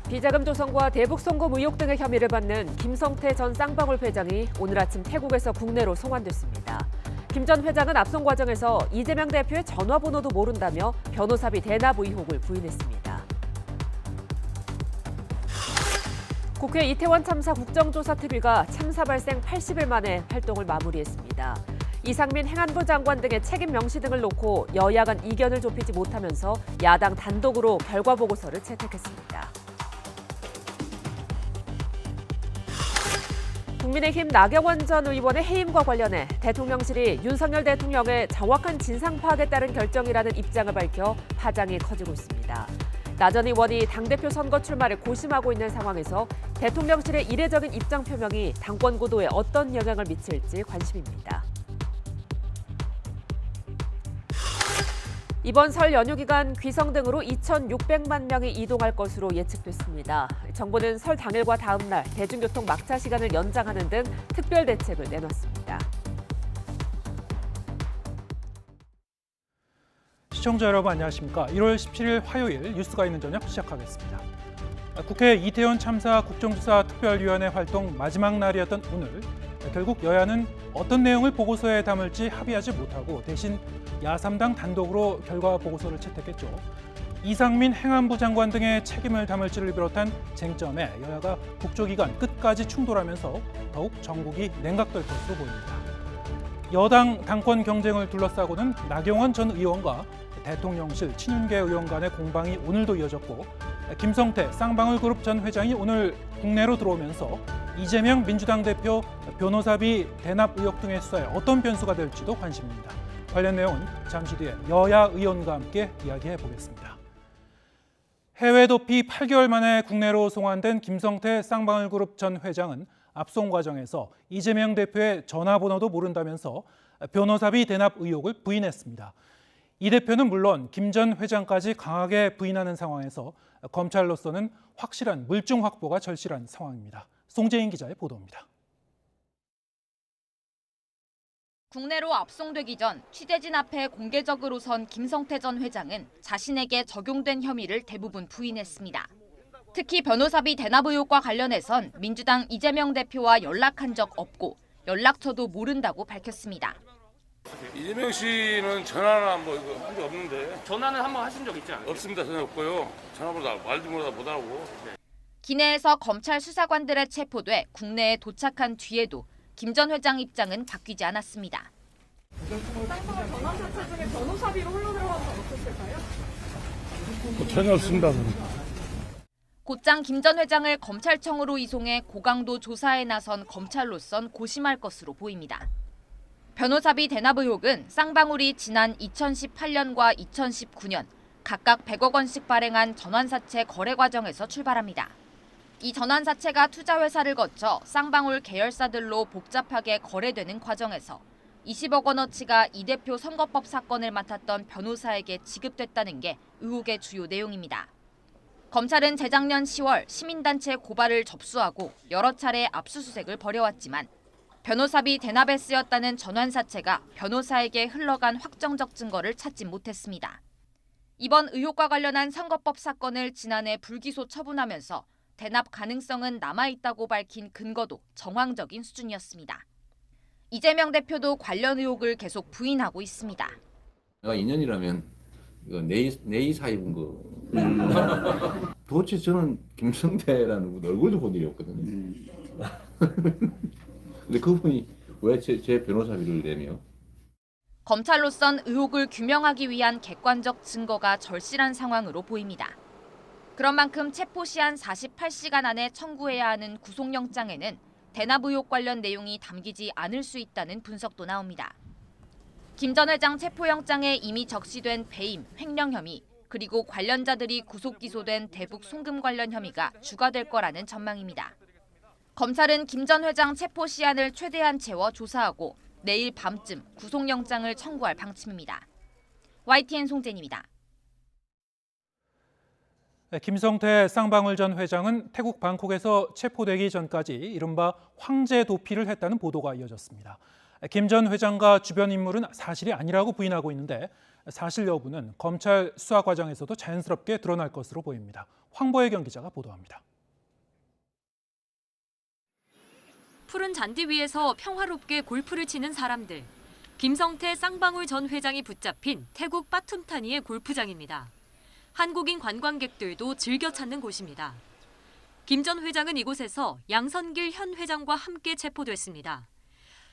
비자금 조성과 대북 송금 의혹 등의 혐의를 받는 김성태 전 쌍방울 회장이 오늘 아침 태국에서 국내로 송환됐습니다. 김 전 회장은 압송 과정에서 이재명 대표의 전화번호도 모른다며 변호사비 대납 의혹을 부인했습니다. 국회 이태원 참사 국정조사특위가 참사 발생 80일 만에 활동을 마무리했습니다. 이상민 행안부 장관 등의 책임 명시 등을 놓고 여야 간 이견을 좁히지 못하면서 야당 단독으로 결과 보고서를 채택했습니다. 국민의힘 나경원 전 의원의 해임과 관련해 대통령실이 윤석열 대통령의 정확한 진상 파악에 따른 결정이라는 입장을 밝혀 파장이 커지고 있습니다. 나 전 의원이 당대표 선거 출마를 고심하고 있는 상황에서 대통령실의 이례적인 입장 표명이 당권 구도에 어떤 영향을 미칠지 관심입니다. 이번 설 연휴 기간 귀성 등으로 2,600만 명이 이동할 것으로 예측됐습니다. 정부는 설 당일과 다음 날 대중교통 막차 시간을 연장하는 등 특별 대책을 내놨습니다. 시청자 여러분 안녕하십니까? 1월 17일 화요일 뉴스가 있는 저녁 시작하겠습니다. 국회 이태원 참사 국정조사 특별위원회 활동 마지막 날이었던 오늘 결국 여야는 어떤 내용을 보고서에 담을지 합의하지 못하고 대신 야3당 단독으로 결과 보고서를 채택했죠. 이상민 행안부 장관 등의 책임을 담을지를 비롯한 쟁점에 여야가 국조기간 끝까지 충돌하면서 더욱 정국이 냉각될 것으로 보입니다. 여당 당권 경쟁을 둘러싸고는 나경원 전 의원과 대통령실 친윤계 의원 간의 공방이 오늘도 이어졌고 김성태 쌍방울그룹 전 회장이 오늘 국내로 들어오면서 이재명 민주당 대표 변호사비 대납 의혹 등의 수사에 어떤 변수가 될지도 관심입니다. 관련 내용은 잠시 뒤에 여야 의원과 함께 이야기해 보겠습니다. 해외 도피 8개월 만에 국내로 송환된 김성태 쌍방울그룹 전 회장은 압송 과정에서 이재명 대표의 전화번호도 모른다면서 변호사비 대납 의혹을 부인했습니다. 이 대표는 물론 김 전 회장까지 강하게 부인하는 상황에서 검찰로서는 확실한 물증 확보가 절실한 상황입니다. 송재인 기자의 보도입니다. 국내로 압송되기 전 취재진 앞에 공개적으로 선 김성태 전 회장은 자신에게 적용된 혐의를 대부분 부인했습니다. 특히 변호사비 대납 의혹과 관련해선 민주당 이재명 대표와 연락한 적 없고 연락처도 모른다고 밝혔습니다. 이재명 씨는 전화나 뭐 이거 한 적 없는데. 전화는 한번 하신 적 있지 않아요? 없습니다. 전화 없고요. 전화보다 말도 못하고. 네. 기내에서 검찰 수사관들에 체포돼 국내에 도착한 뒤에도 김 전 회장 입장은 바뀌지 않았습니다. 쌍방울 전환 사채 중에 변호사비로 흘러들어간 건 없었을까요? 전혀 없습니다. 곧장 김 전 회장을 검찰청으로 이송해 고강도 조사에 나선 검찰로선 고심할 것으로 보입니다. 변호사비 대납 의혹은 쌍방울이 지난 2018년과 2019년 각각 100억 원씩 발행한 전환사채 거래 과정에서 출발합니다. 이 전환사채가 투자회사를 거쳐 쌍방울 계열사들로 복잡하게 거래되는 과정에서 20억 원어치가 이 대표 선거법 사건을 맡았던 변호사에게 지급됐다는 게 의혹의 주요 내용입니다. 검찰은 재작년 10월 시민단체 고발을 접수하고 여러 차례 압수수색을 벌여왔지만 변호사비 대납에 쓰였다는 전환사채가 변호사에게 흘러간 확정적 증거를 찾지 못했습니다. 이번 의혹과 관련한 선거법 사건을 지난해 불기소 처분하면서 대납 가능성은 남아있다고 밝힌 근거도 정황적인 수준이었습니다. 이재명 대표도 관련 의혹을 계속 부인하고 있습니다. 내가 2년이라면 이거 내이 사입은 거. 도대체 저는 김성태라는 분 얼굴도 본 일이 없거든요. 근데 그분이 왜 제 변호사비를 내며? 검찰로선 의혹을 규명하기 위한 객관적 증거가 절실한 상황으로 보입니다. 그런 만큼 체포 시한 48시간 안에 청구해야 하는 구속영장에는 대납 의혹 관련 내용이 담기지 않을 수 있다는 분석도 나옵니다. 김 전 회장 체포영장에 이미 적시된 배임, 횡령 혐의, 그리고 관련자들이 구속 기소된 대북 송금 관련 혐의가 주가될 거라는 전망입니다. 검찰은 김 전 회장 체포 시한을 최대한 채워 조사하고 내일 밤쯤 구속영장을 청구할 방침입니다. YTN 송재인입니다. 김성태 쌍방울 전 회장은 태국 방콕에서 체포되기 전까지 이른바 황제 도피를 했다는 보도가 이어졌습니다. 김 전 회장과 주변 인물은 사실이 아니라고 부인하고 있는데 사실 여부는 검찰 수사 과정에서도 자연스럽게 드러날 것으로 보입니다. 황보혜경 기자가 보도합니다. 푸른 잔디 위에서 평화롭게 골프를 치는 사람들. 김성태 쌍방울 전 회장이 붙잡힌 태국 빠툼타니의 골프장입니다. 한국인 관광객들도 즐겨 찾는 곳입니다. 김 전 회장은 이곳에서 양선길 현 회장과 함께 체포됐습니다.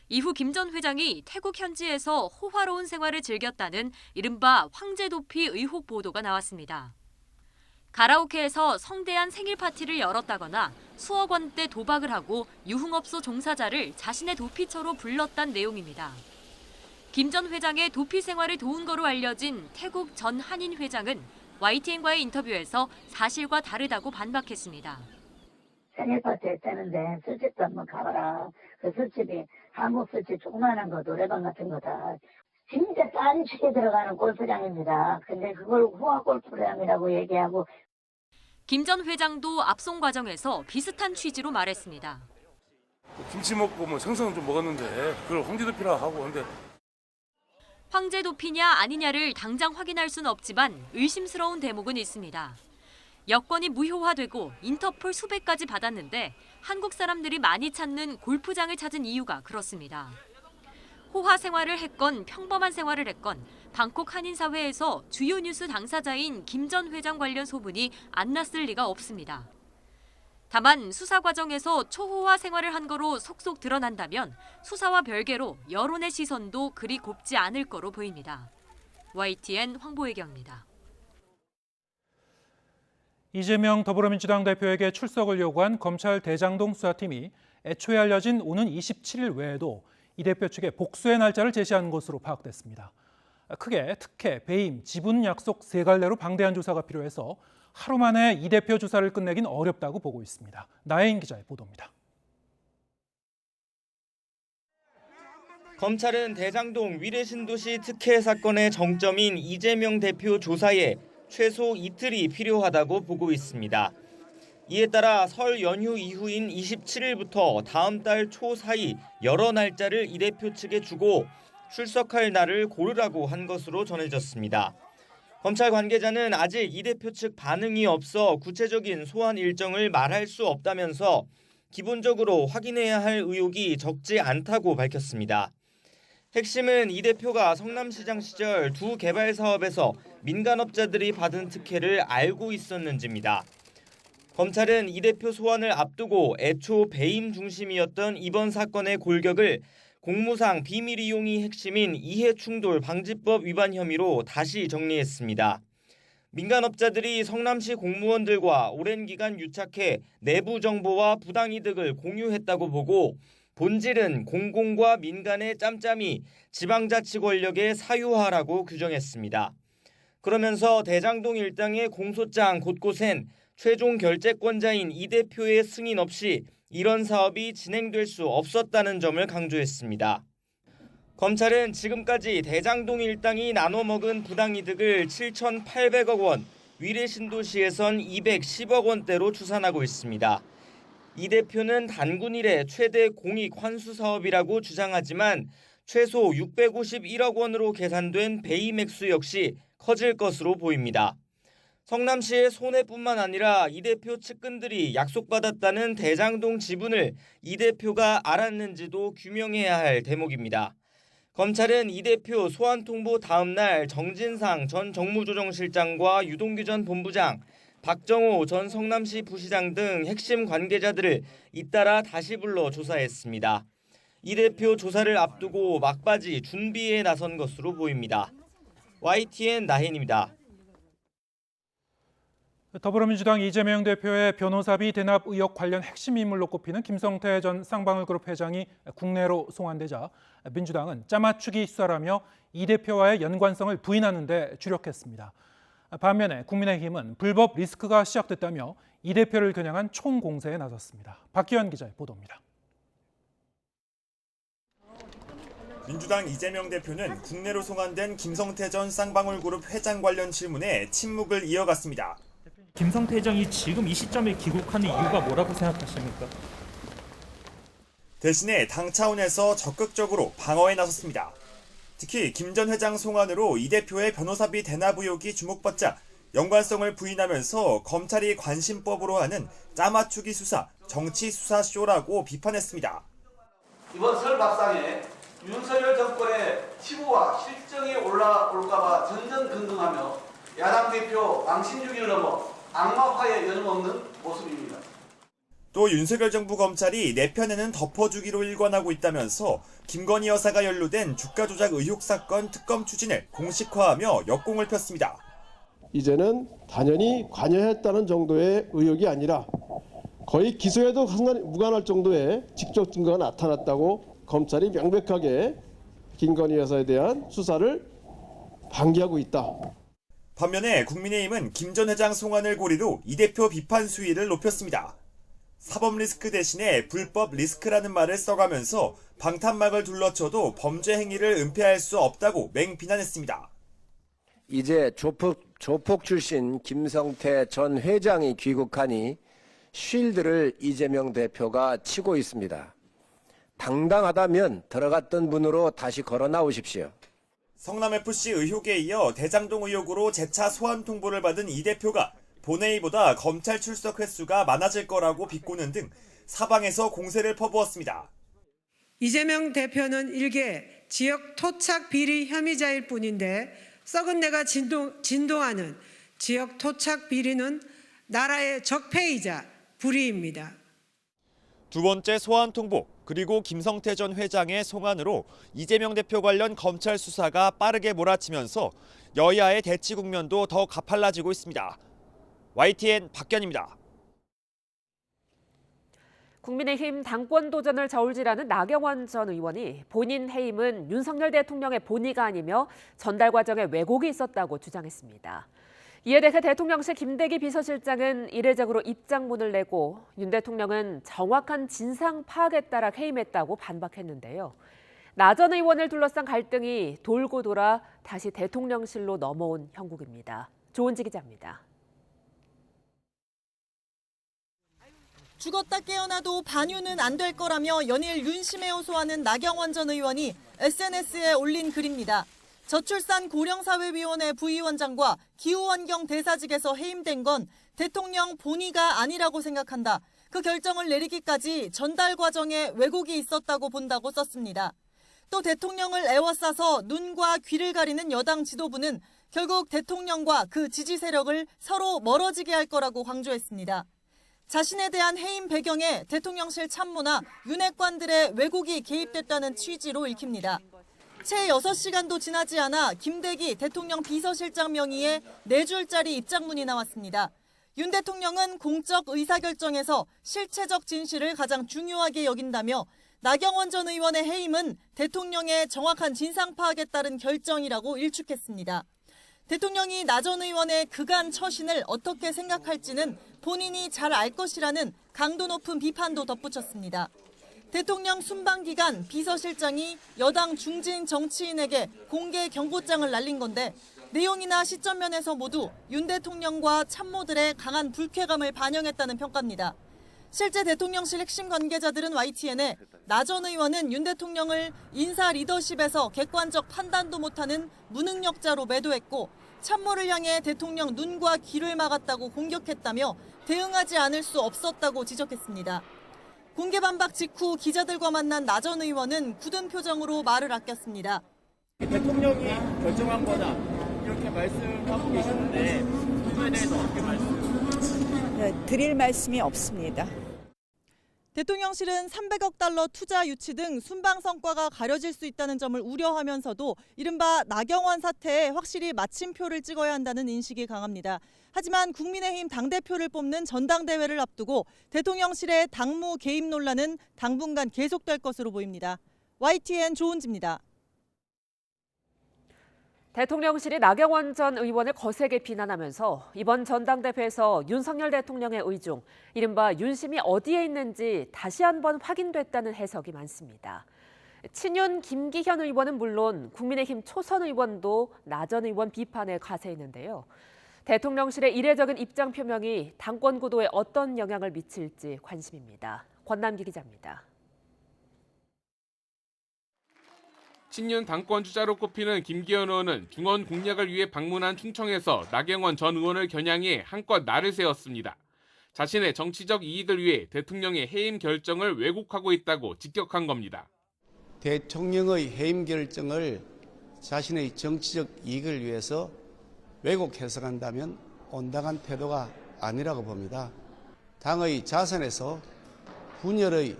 이후 김 전 회장이 태국 현지에서 호화로운 생활을 즐겼다는 이른바 황제 도피 의혹 보도가 나왔습니다. 가라오케에서 성대한 생일 파티를 열었다거나 수억 원대 도박을 하고 유흥업소 종사자를 자신의 도피처로 불렀다는 내용입니다. 김 전 회장의 도피 생활을 도운 거로 알려진 태국 전 한인 회장은 YTN과의 인터뷰에서 사실과 다르다고 반박했습니다. 생일 파티 했다는데 술집도 한번 가봐라. 그 술집이 한국 술집 조그마한 거 노래방 같은 거다. 진짜 딴식에 들어가는 골프장입니다. 근데 그걸 호화 골프장이라고 얘기하고. 김 전 회장도 압송 과정에서 비슷한 취지로 말했습니다. 김치 먹고 뭐 생선 좀 먹었는데 그걸 황제도피라 하고 근데 황제 도피냐 아니냐를 당장 확인할 수는 없지만 의심스러운 대목은 있습니다. 여권이 무효화되고 인터폴 수배까지 받았는데 한국 사람들이 많이 찾는 골프장을 찾은 이유가 그렇습니다. 호화 생활을 했건 평범한 생활을 했건 방콕 한인사회에서 주요 뉴스 당사자인 김 전 회장 관련 소문이 안 났을 리가 없습니다. 다만 수사 과정에서 초호화 생활을 한 거로 속속 드러난다면 수사와 별개로 여론의 시선도 그리 곱지 않을 거로 보입니다. YTN 황보혜경입니다. 이재명 더불어민주당 대표에게 출석을 요구한 검찰 대장동 수사팀이 애초에 알려진 오는 27일 외에도 이 대표 측에 복수의 날짜를 제시한 것으로 파악됐습니다. 크게 특혜, 배임, 지분 약속 세 갈래로 방대한 조사가 필요해서 하루 만에 이 대표 조사를 끝내긴 어렵다고 보고 있습니다. 나혜인 기자의 보도입니다. 검찰은 대장동 위례신도시 특혜 사건의 정점인 이재명 대표 조사에 최소 이틀이 필요하다고 보고 있습니다. 이에 따라 설 연휴 이후인 27일부터 다음 달 초 사이 여러 날짜를 이 대표 측에 주고 출석할 날을 고르라고 한 것으로 전해졌습니다. 검찰 관계자는 아직 이 대표 측 반응이 없어 구체적인 소환 일정을 말할 수 없다면서 기본적으로 확인해야 할 의혹이 적지 않다고 밝혔습니다. 핵심은 이 대표가 성남시장 시절 두 개발 사업에서 민간업자들이 받은 특혜를 알고 있었는지입니다. 검찰은 이 대표 소환을 앞두고 애초 배임 중심이었던 이번 사건의 골격을 공무상 비밀 이용이 핵심인 이해충돌 방지법 위반 혐의로 다시 정리했습니다. 민간업자들이 성남시 공무원들과 오랜 기간 유착해 내부 정보와 부당이득을 공유했다고 보고 본질은 공공과 민간의 짬짬이 지방자치 권력의 사유화라고 규정했습니다. 그러면서 대장동 일당의 공소장 곳곳엔 최종 결재권자인 이 대표의 승인 없이 이런 사업이 진행될 수 없었다는 점을 강조했습니다. 검찰은 지금까지 대장동 일당이 나눠 먹은 부당이득을 7,800억 원, 위례신도시에선 210억 원대로 추산하고 있습니다. 이 대표는 단군 이래 최대 공익 환수 사업이라고 주장하지만 최소 651억 원으로 계산된 배임 액수 역시 커질 것으로 보입니다. 성남시의 손해뿐만 아니라 이 대표 측근들이 약속받았다는 대장동 지분을 이 대표가 알았는지도 규명해야 할 대목입니다. 검찰은 이 대표 소환 통보 다음 날 정진상 전 정무조정실장과 유동규 전 본부장, 박정호 전 성남시 부시장 등 핵심 관계자들을 잇따라 다시 불러 조사했습니다. 이 대표 조사를 앞두고 막바지 준비에 나선 것으로 보입니다. YTN 나혜인입니다. 더불어민주당 이재명 대표의 변호사비 대납 의혹 관련 핵심 인물로 꼽히는 김성태 전 쌍방울그룹 회장이 국내로 송환되자 민주당은 짜맞추기 수사라며 이 대표와의 연관성을 부인하는 데 주력했습니다. 반면에 국민의힘은 불법 리스크가 시작됐다며 이 대표를 겨냥한 총공세에 나섰습니다. 박기현 기자의 보도입니다. 민주당 이재명 대표는 국내로 송환된 김성태 전 쌍방울그룹 회장 관련 질문에 침묵을 이어갔습니다. 김성태 회장이 지금 이 시점에 귀국하는 이유가 뭐라고 생각하십니까? 대신에 당 차원에서 적극적으로 방어에 나섰습니다. 특히 김 전 회장 송환으로 이 대표의 변호사비 대납 의혹이 주목받자 연관성을 부인하면서 검찰이 관심법으로 하는 짜맞추기 수사, 정치 수사 쇼라고 비판했습니다. 이번 설 밥상에 윤석열 정권의 치부와 실정이 올라올까봐 전전긍긍하며 야당 대표 망신주기를 넘어 악마화에 여념없는 모습입니다. 또 윤석열 정부 검찰이 내 편에는 덮어주기로 일관하고 있다면서 김건희 여사가 연루된 주가 조작 의혹 사건 특검 추진을 공식화하며 역공을 폈습니다. 이제는 단연히 관여했다는 정도의 의혹이 아니라 거의 기소에도 무관할 정도의 직접 증거가 나타났다고 검찰이 명백하게 김건희 여사에 대한 수사를 방기하고 있다. 반면에 국민의힘은 김 전 회장 송환을 고리로 이 대표 비판 수위를 높였습니다. 사법 리스크 대신에 불법 리스크라는 말을 써가면서 방탄막을 둘러쳐도 범죄 행위를 은폐할 수 없다고 맹비난했습니다. 이제 조폭 출신 김성태 전 회장이 귀국하니 쉴드를 이재명 대표가 치고 있습니다. 당당하다면 들어갔던 문으로 다시 걸어 나오십시오. 성남FC 의혹에 이어 대장동 의혹으로 재차 소환 통보를 받은 이 대표가 본회의보다 검찰 출석 횟수가 많아질 거라고 비꼬는 등 사방에서 공세를 퍼부었습니다. 이재명 대표는 일개 지역 토착 비리 혐의자일 뿐인데 썩은 내가 진동하는 지역 토착 비리는 나라의 적폐이자 불의입니다. 두 번째 소환 통보 그리고 김성태 전 회장의 송환으로 이재명 대표 관련 검찰 수사가 빠르게 몰아치면서 여야의 대치 국면도 더 가팔라지고 있습니다. YTN 박견입니다. 국민의힘 당권 도전을 저울질하는 나경원 전 의원이 본인 해임은 윤석열 대통령의 본의가 아니며 전달 과정에 왜곡이 있었다고 주장했습니다. 이에 대해 대통령실 김대기 비서실장은 이례적으로 입장문을 내고 윤 대통령은 정확한 진상 파악에 따라 해임했다고 반박했는데요. 나 전 의원을 둘러싼 갈등이 돌고 돌아 다시 대통령실로 넘어온 형국입니다. 조은지 기자입니다. 죽었다 깨어나도 반윤은 안 될 거라며 연일 윤심에 호소하는 나경원 전 의원이 SNS에 올린 글입니다. 저출산 고령사회위원회 부위원장과 기후환경 대사직에서 해임된 건 대통령 본의가 아니라고 생각한다. 그 결정을 내리기까지 전달 과정에 왜곡이 있었다고 본다고 썼습니다. 또 대통령을 애워싸서 눈과 귀를 가리는 여당 지도부는 결국 대통령과 그 지지 세력을 서로 멀어지게 할 거라고 강조했습니다. 자신에 대한 해임 배경에 대통령실 참모나 윤핵관들의 왜곡이 개입됐다는 취지로 읽힙니다. 채 6시간도 지나지 않아 김대기 대통령 비서실장 명의의 4줄짜리 입장문이 나왔습니다. 윤 대통령은 공적 의사결정에서 실체적 진실을 가장 중요하게 여긴다며 나경원 전 의원의 해임은 대통령의 정확한 진상 파악에 따른 결정이라고 일축했습니다. 대통령이 나 전 의원의 그간 처신을 어떻게 생각할지는 본인이 잘 알 것이라는 강도 높은 비판도 덧붙였습니다. 대통령 순방 기간 비서실장이 여당 중진 정치인에게 공개 경고장을 날린 건데 내용이나 시점 면에서 모두 윤 대통령과 참모들의 강한 불쾌감을 반영했다는 평가입니다. 실제 대통령실 핵심 관계자들은 YTN에 나 전 의원은 윤 대통령을 인사 리더십에서 객관적 판단도 못하는 무능력자로 매도했고 참모를 향해 대통령 눈과 귀를 막았다고 공격했다며 대응하지 않을 수 없었다고 지적했습니다. 공개 반박 직후 기자들과 만난 나 전 의원은 굳은 표정으로 말을 아꼈습니다. 대통령이 결정한 거다 이렇게 말씀하고 계시는데 그거에 대해서 어떻게 드릴 말씀이 없습니다. 대통령실은 300억 달러 투자 유치 등 순방 성과가 가려질 수 있다는 점을 우려하면서도 이른바 나경원 사태에 확실히 마침표를 찍어야 한다는 인식이 강합니다. 하지만 국민의힘 당대표를 뽑는 전당대회를 앞두고 대통령실의 당무 개입 논란은 당분간 계속될 것으로 보입니다. YTN 조은지입니다. 대통령실이 나경원 전 의원을 거세게 비난하면서 이번 전당대회에서 윤석열 대통령의 의중, 이른바 윤심이 어디에 있는지 다시 한번 확인됐다는 해석이 많습니다. 친윤 김기현 의원은 물론 국민의힘 초선 의원도 나 전 의원 비판에 가세했는데요. 대통령실의 이례적인 입장 표명이 당권 구도에 어떤 영향을 미칠지 관심입니다. 권남기 기자입니다. 친윤 당권 주자로 꼽히는 김기현 의원은 중원 공략을 위해 방문한 충청에서 나경원 전 의원을 겨냥해 한껏 날을 세웠습니다. 자신의 정치적 이익을 위해 대통령의 해임 결정을 왜곡하고 있다고 직격한 겁니다. 대통령의 해임 결정을 자신의 정치적 이익을 위해서 왜곡 해석한다면 온당한 태도가 아니라고 봅니다. 당의 자산에서 분열의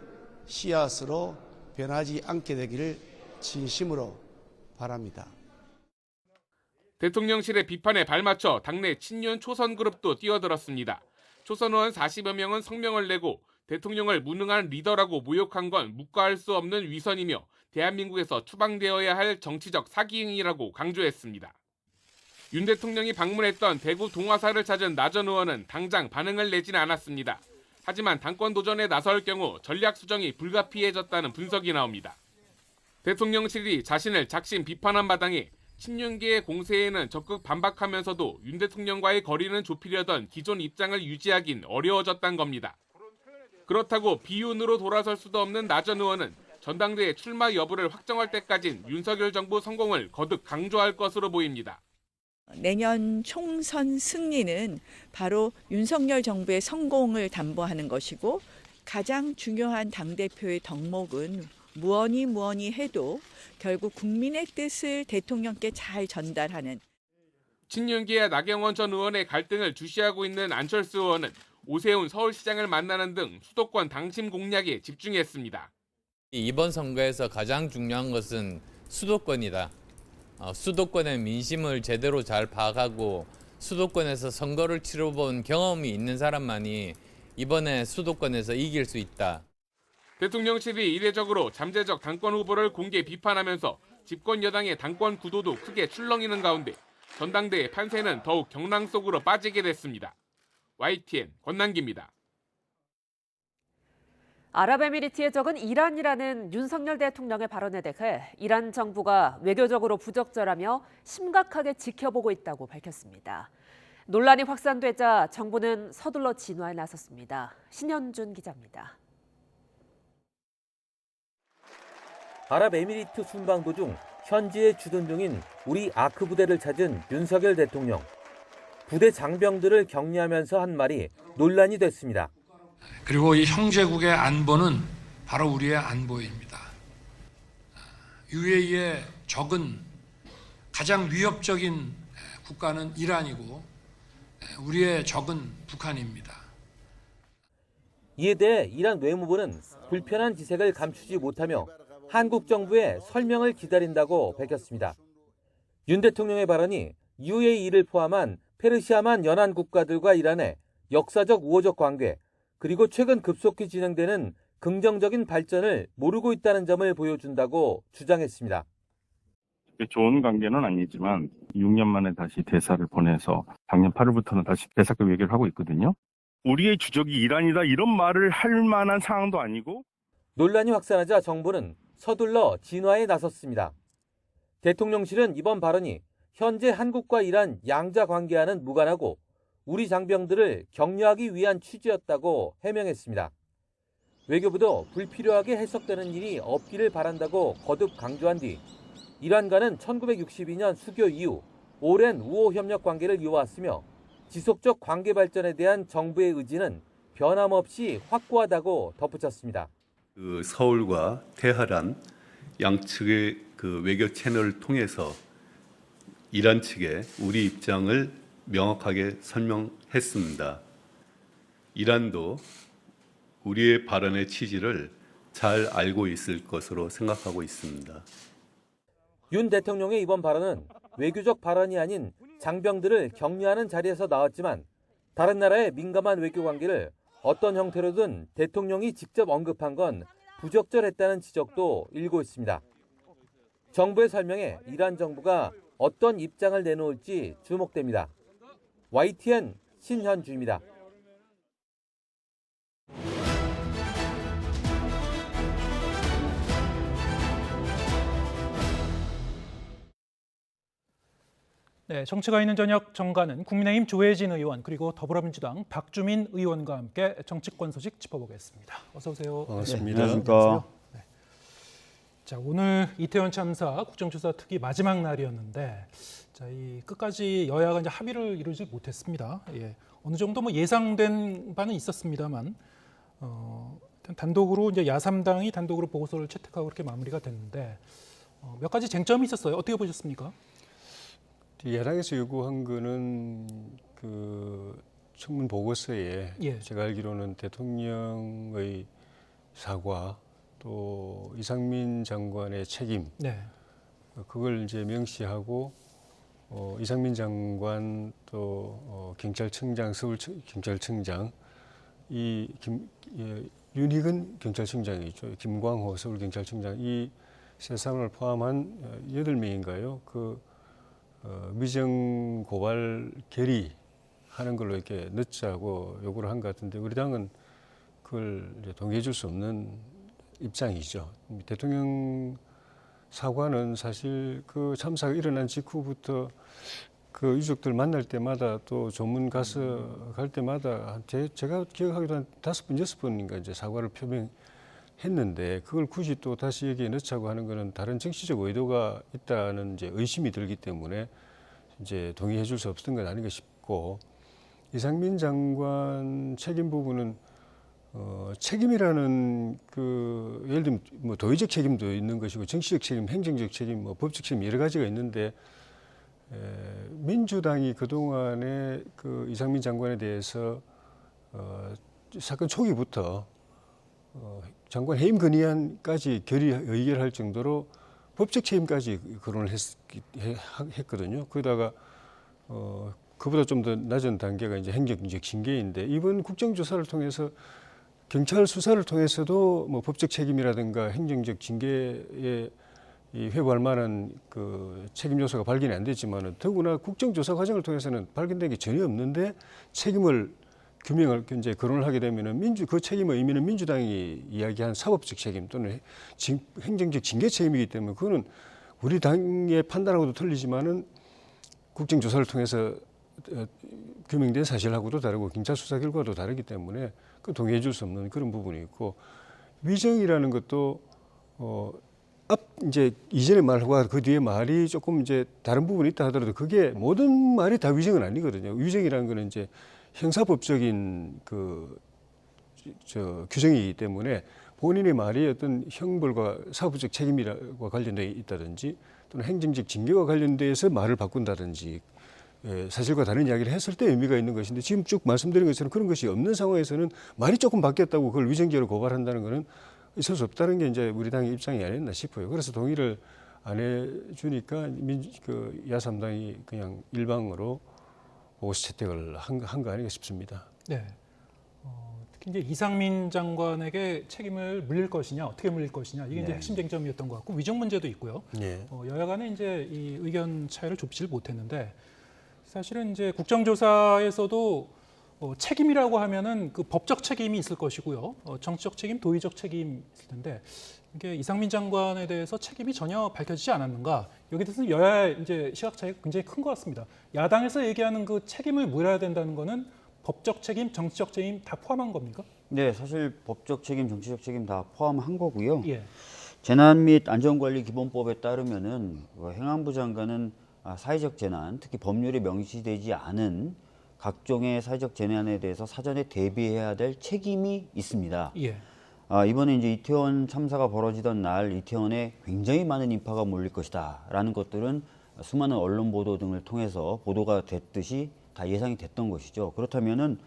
씨앗으로 변하지 않게 되기를 진심으로 바랍니다. 대통령실의 비판에 발맞춰 당내 친윤 초선 그룹도 뛰어들었습니다. 초선 의원 40여 명은 성명을 내고 대통령을 무능한 리더라고 모욕한 건 묵과할 수 없는 위선이며 대한민국에서 추방되어야 할 정치적 사기행위라고 강조했습니다. 윤 대통령이 방문했던 대구 동화사를 찾은 나 전 의원은 당장 반응을 내지는 않았습니다. 하지만 당권 도전에 나설 경우 전략 수정이 불가피해졌다는 분석이 나옵니다. 대통령실이 자신을 작심 비판한 마당에 친윤계의 공세에는 적극 반박하면서도 윤 대통령과의 거리는 좁히려던 기존 입장을 유지하긴 어려워졌다는 겁니다. 그렇다고 비윤으로 돌아설 수도 없는 나 전 의원은 전당대회 출마 여부를 확정할 때까진 윤석열 정부 성공을 거듭 강조할 것으로 보입니다. 내년 총선 승리는 바로 윤석열 정부의 성공을 담보하는 것이고 가장 중요한 당대표의 덕목은 무언이 해도 결국 국민의 뜻을 대통령께 잘 전달하는. 친윤계와 나경원 전 의원의 갈등을 주시하고 있는 안철수 의원은 오세훈 서울시장을 만나는 등 수도권 당심 공략에 집중했습니다. 이번 선거에서 가장 중요한 것은 수도권이다. 수도권의 민심을 제대로 잘 파악하고 수도권에서 선거를 치러본 경험이 있는 사람만이 이번에 수도권에서 이길 수 있다. 대통령실이 이례적으로 잠재적 당권 후보를 공개 비판하면서 집권 여당의 당권 구도도 크게 출렁이는 가운데 전당대회 판세는 더욱 경랑 속으로 빠지게 됐습니다. YTN 권남기입니다. 아랍에미리트의 적은 이란이라는 윤석열 대통령의 발언에 대해 이란 정부가 외교적으로 부적절하며 심각하게 지켜보고 있다고 밝혔습니다. 논란이 확산되자 정부는 서둘러 진화에 나섰습니다. 신현준 기자입니다. 아랍에미리트 순방 도중 현지에 주둔 중인 우리 아크 부대를 찾은 윤석열 대통령. 부대 장병들을 격려하면서 한 말이 논란이 됐습니다. 그리고 이 형제국의 안보는 바로 우리의 안보입니다. UAE의 적은 가장 위협적인 국가는 이란이고 우리의 적은 북한입니다. 이에 대해 이란 외무부는 불편한 지색을 감추지 못하며 한국 정부의 설명을 기다린다고 밝혔습니다. 윤 대통령의 발언이 UAE를 포함한 페르시아만 연안 국가들과 이란의 역사적 우호적 관계 그리고 최근 급속히 진행되는 긍정적인 발전을 모르고 있다는 점을 보여준다고 주장했습니다. 좋은 관계는 아니지만 6년 만에 다시 대사를 보내서 작년 8월부터는 다시 대사급 얘기를 하고 있거든요. 우리의 주적이 이란이다 이런 말을 할 만한 상황도 아니고. 논란이 확산하자 정부는 서둘러 진화에 나섰습니다. 대통령실은 이번 발언이 현재 한국과 이란 양자 관계와는 무관하고 우리 장병들을 격려하기 위한 취지였다고 해명했습니다. 외교부도 불필요하게 해석되는 일이 없기를 바란다고 거듭 강조한 뒤 이란과는 1962년 수교 이후 오랜 우호 협력 관계를 이어왔으며 지속적 관계 발전에 대한 정부의 의지는 변함없이 확고하다고 덧붙였습니다. 서울과 테헤란 양측의 외교 채널을 통해서 이란 측에 우리 입장을 명확하게 설명했습니다. 이란도 우리의 발언의 취지를 잘 알고 있을 것으로 생각하고 있습니다. 윤 대통령의 이번 발언은 외교적 발언이 아닌 장병들을 격려하는 자리에서 나왔지만 다른 나라의 민감한 외교 관계를 어떤 형태로든 대통령이 직접 언급한 건 부적절했다는 지적도 일고 있습니다. 정부의 설명에 이란 정부가 어떤 입장을 내놓을지 주목됩니다. YTN 신현주입니다. 네, 정치가 있는 저녁 정가는 국민의힘 조혜진 의원 그리고 더불어민주당 박주민 의원과 함께 정치권 소식 짚어보겠습니다. 어서 오세요. 반갑습니다. 네, 안녕하십니까. 자, 오늘 이태원 참사 국정조사 특위 마지막 날이었는데, 자, 이 끝까지 여야가 이제 합의를 이루지 못했습니다. 예, 어느 정도 뭐 예상된 바는 있었습니다만, 단독으로 이제 야3당이 단독으로 보고서를 채택하고 그렇게 마무리가 됐는데, 몇 가지 쟁점이 있었어요. 어떻게 보셨습니까? 야당에서 요구한 거는 그 청문 보고서에 예. 제가 알기로는 대통령의 사과 또 이상민 장관의 책임 네. 그걸 이제 명시하고 이상민 장관 또 경찰청장 서울 경찰청장 윤희근 경찰청장이죠. 김광호 서울 경찰청장 이 세 사람을 포함한 8명인가요? 그 미정 고발 결의하는 걸로 이렇게 넣자고 요구를 한 것 같은데 우리 당은 그걸 이제 동의해 줄 수 없는 입장이죠. 대통령 사과는 사실 그 참사가 일어난 직후부터 그 유족들 만날 때마다 또 조문 가서 갈 때마다 제가 기억하기로 한 5번, 6번인가 이제 사과를 표명했는데 그걸 굳이 또 다시 여기에 넣자고 하는 거는 다른 정치적 의도가 있다는 이제 의심이 들기 때문에 이제 동의해 줄 수 없었던 건 아닌가 싶고 이상민 장관 책임 부분은 책임이라는 그 예를 들면 뭐 도의적 책임도 있는 것이고 정치적 책임, 행정적 책임, 뭐 법적 책임 여러 가지가 있는데 민주당이 그동안에 그 이상민 장관에 대해서 사건 초기부터 장관 해임 건의안까지 의결할 정도로 법적 책임까지 거론을 했거든요. 그러다가 그보다 좀 더 낮은 단계가 이제 행정적 징계인데 이번 국정조사를 통해서 경찰 수사를 통해서도 뭐 법적 책임이라든가 행정적 징계에 회부할 만한 그 책임 요소가 발견이 안 됐지만은 더구나 국정조사 과정을 통해서는 발견된 게 전혀 없는데 책임을 규명을 이제 거론을 하게 되면은 그 책임의 의미는 민주당이 이야기한 사법적 책임 또는 행정적 징계 책임이기 때문에 그거는 우리 당의 판단하고도 틀리지만은 국정조사를 통해서 규명된 사실하고도 다르고 경찰 수사 결과도 다르기 때문에 그 동의해 줄 수 없는 그런 부분이 있고 위정이라는 것도 이제 이전의 말과 그 뒤에 말이 조금 이제 다른 부분이 있다 하더라도 그게 모든 말이 다 위정은 아니거든요. 위정이라는 거는 이제 형사법적인 규정이기 때문에 본인의 말이 어떤 형벌과 사법적 책임과 관련돼 있다든지 또는 행정적 징계와 관련돼서 말을 바꾼다든지 사실과 다른 이야기를 했을 때 의미가 있는 것인데 지금 쭉 말씀드린 것처럼 그런 것이 없는 상황에서는 말이 조금 바뀌었다고 그걸 위정죄로 고발한다는 것은 있을 수 없다는 게 이제 우리 당의 입장이 아니었나 싶어요. 그래서 동의를 안 해주니까 야3당이 그냥 일방으로 보고서 채택을 한 거 아닌가 싶습니다. 네. 특히 이제 이상민 장관에게 책임을 물릴 것이냐, 어떻게 물릴 것이냐 이게 이제 핵심 쟁점이었던 것 같고 위정 문제도 있고요. 여야 간에 이제 이 의견 차이를 좁히질 못했는데 사실은 이제 국정조사에서도 책임이라고 하면은 그 법적 책임이 있을 것이고요, 정치적 책임, 도의적 책임이 있을 텐데 이게 이상민 장관에 대해서 책임이 전혀 밝혀지지 않았는가? 여기에 대해서는 여야의 이제 시각 차이가 굉장히 큰 것 같습니다. 야당에서 얘기하는 그 책임을 물어야 된다는 거는 법적 책임, 정치적 책임 다 포함한 겁니까? 네, 사실 법적 책임, 정치적 책임 다 포함한 거고요. 예. 재난 및 안전관리기본법에 따르면은 행안부 장관은 사회적 재난, 특히 법률에 명시되지 않은 각종의 사회적 재난에 대해서 사전에 대비해야 될 책임이 있습니다. 예. 이번에 이제 이태원 참사가 벌어지던 날 이태원에 굉장히 많은 인파가 몰릴 것이다라는 것들은 수많은 언론 보도 등을 통해서 보도가 됐듯이 다 예상이 됐던 것이죠. 그렇다면은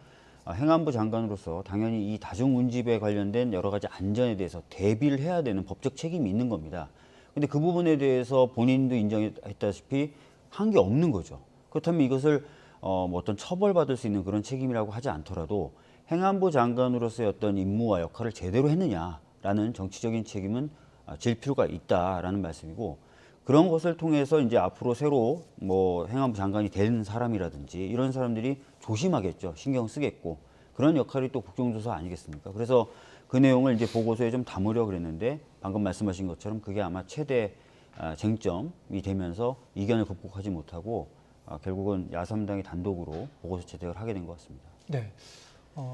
행안부 장관으로서 당연히 이 다중 운집에 관련된 여러 가지 안전에 대해서 대비를 해야 되는 법적 책임이 있는 겁니다. 근데 그 부분에 대해서 본인도 인정했다시피 한 게 없는 거죠. 그렇다면 이것을 뭐 어떤 처벌받을 수 있는 그런 책임이라고 하지 않더라도 행안부 장관으로서의 어떤 임무와 역할을 제대로 했느냐라는 정치적인 책임은 질 필요가 있다라는 말씀이고, 그런 것을 통해서 이제 앞으로 새로 뭐 행안부 장관이 되는 사람이라든지 이런 사람들이 조심하겠죠. 신경 쓰겠고, 그런 역할이 또 국정조사 아니겠습니까? 그래서 그 내용을 이제 보고서에 좀 담으려고 그랬는데 방금 말씀하신 것처럼 그게 아마 최대 쟁점이 되면서 이견을 극복하지 못하고 결국은 야3당이 단독으로 보고서 채택을 하게 된 것 같습니다. 네.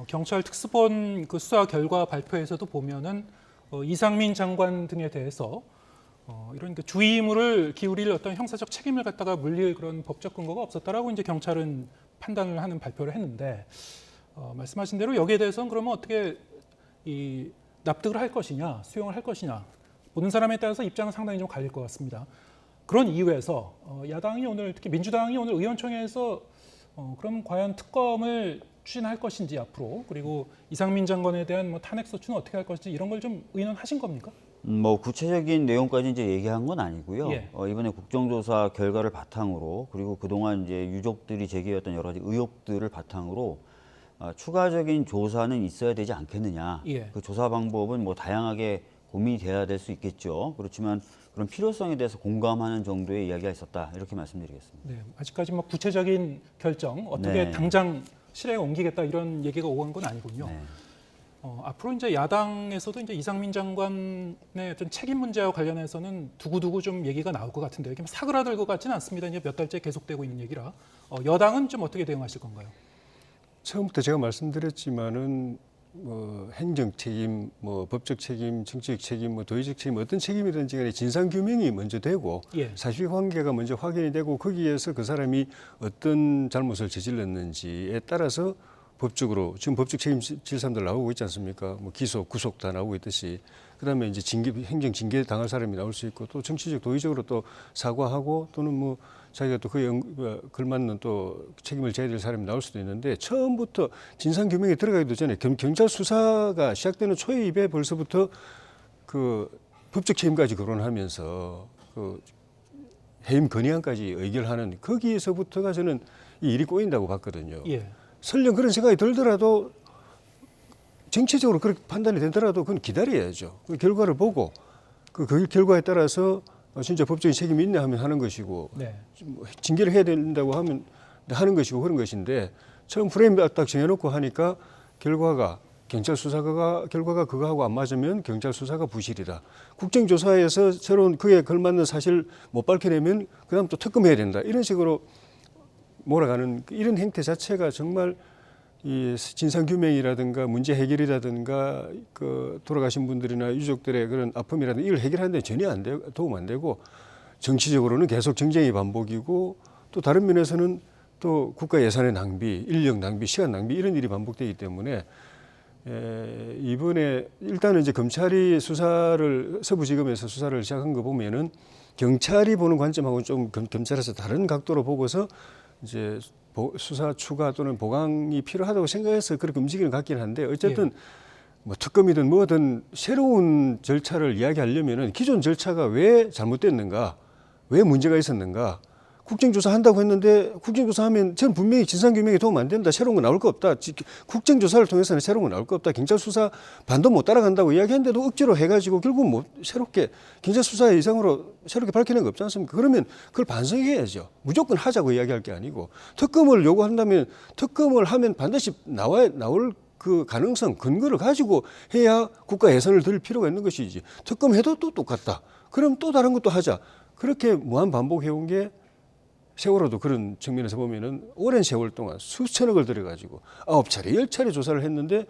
경찰 특수본 그 수사 결과 발표에서도 보면은 이상민 장관 등에 대해서 이런 그 주의의무를 기울일 어떤 형사적 책임을 갖다가 물릴 그런 법적 근거가 없었다라고 이제 경찰은 판단을 하는 발표를 했는데 말씀하신 대로 여기에 대해서는 그러면 어떻게 납득을 할 것이냐, 수용을 할 것이냐 보는 사람에 따라서 입장은 상당히 좀 갈릴 것 같습니다. 그런 이유에서 야당이 오늘 특히 민주당이 오늘 의원총회에서 그럼 과연 특검을 추진할 것인지 앞으로 그리고 이상민 장관에 대한 뭐 탄핵 소추는 어떻게 할 것인지 이런 걸 좀 의논하신 겁니까? 뭐 구체적인 내용까지 이제 얘기한 건 아니고요. 예. 이번에 국정조사 결과를 바탕으로 그리고 그동안 이제 유족들이 제기했던 여러 가지 의혹들을 바탕으로 추가적인 조사는 있어야 되지 않겠느냐. 예. 그 조사 방법은 뭐 다양하게 고민이 돼야 될 수 있겠죠. 그렇지만 그런 필요성에 대해서 공감하는 정도의 이야기가 있었다. 이렇게 말씀드리겠습니다. 네, 아직까지 뭐 구체적인 결정 어떻게 네. 당장 실행에 옮기겠다 이런 얘기가 오간 건 아니군요. 네. 앞으로 이제 야당에서도 이제 이상민 장관의 어떤 책임 문제와 관련해서는 두고두고 좀 얘기가 나올 것 같은데 이게 사그라들 것 같지는 않습니다. 이제 몇 달째 계속되고 있는 얘기라 여당은 좀 어떻게 대응하실 건가요? 처음부터 제가 말씀드렸지만은 뭐 행정 책임, 뭐 법적 책임, 정치적 책임, 뭐 도의적 책임 어떤 책임이든지 간에 진상 규명이 먼저 되고 예. 사실관계가 먼저 확인이 되고 거기에서 그 사람이 어떤 잘못을 저질렀는지에 따라서 법적으로 지금 법적 책임질 사람들 나오고 있지 않습니까? 뭐 기소, 구속 다 나오고 있듯이 그다음에 이제 징계, 행정 징계 당할 사람이 나올 수 있고 또 정치적 도의적으로 또 사과하고 또는 뭐 자기가 또 그에 걸맞는 또 책임을 져야 될 사람이 나올 수도 있는데 처음부터 진상 규명에 들어가기도 전에 경찰 수사가 시작되는 초입에 벌써부터 그 법적 책임까지 거론하면서 그 해임 건의안까지 의결하는 거기에서부터가 저는 이 일이 꼬인다고 봤거든요. 예. 설령 그런 생각이 들더라도 정치적으로 그렇게 판단이 되더라도 그건 기다려야죠. 그 결과를 보고 그 결과에 따라서 진짜 법적인 책임이 있네 하면 하는 것이고 네. 징계를 해야 된다고 하면 하는 것이고 그런 것인데 처음 프레임 딱 정해놓고 하니까 결과가 경찰 수사가 결과가 그거하고 안 맞으면 경찰 수사가 부실이다. 국정조사에서 새로운 그에 걸맞는 사실 못 밝혀내면 그다음 또 특검해야 된다. 이런 식으로 몰아가는 이런 행태 자체가 정말 이 진상규명이라든가 문제 해결이라든가 그 돌아가신 분들이나 유족들의 그런 아픔이라든가 이걸 해결하는 데 전혀 안 되고 도움 안 되고 정치적으로는 계속 정쟁의 반복이고 또 다른 면에서는 또 국가 예산의 낭비, 인력 낭비, 시간 낭비 이런 일이 반복되기 때문에 이번에 일단은 이제 검찰이 수사를 서부지검에서 수사를 시작한 거 보면은 경찰이 보는 관점하고 좀 검찰에서 다른 각도로 보고서 이제 수사 추가 또는 보강이 필요하다고 생각해서 그렇게 움직이는 것 같긴 한데 어쨌든 뭐 특검이든 뭐든 새로운 절차를 이야기하려면은 기존 절차가 왜 잘못됐는가, 왜 문제가 있었는가. 국정조사 한다고 했는데 국정조사하면 저는 분명히 진상규명에 도움 안 된다. 새로운 거 나올 거 없다. 국정조사를 통해서는 새로운 거 나올 거 없다. 경찰 수사 반도 못 따라간다고 이야기했는데도 억지로 해가지고 결국 뭐 새롭게 경찰 수사 이상으로 새롭게 밝혀낸 거 없지 않습니까? 그러면 그걸 반성해야죠. 무조건 하자고 이야기할 게 아니고 특검을 요구한다면 특검을 하면 반드시 나올 그 가능성, 근거를 가지고 해야 국가 예산을 들 필요가 있는 것이지. 특검해도 또 똑같다. 그럼 또 다른 것도 하자. 그렇게 무한 반복해온 게 세월호도 그런 측면에서 보면은 오랜 세월 동안 수천억을 들여가지고 9차례, 10차례 조사를 했는데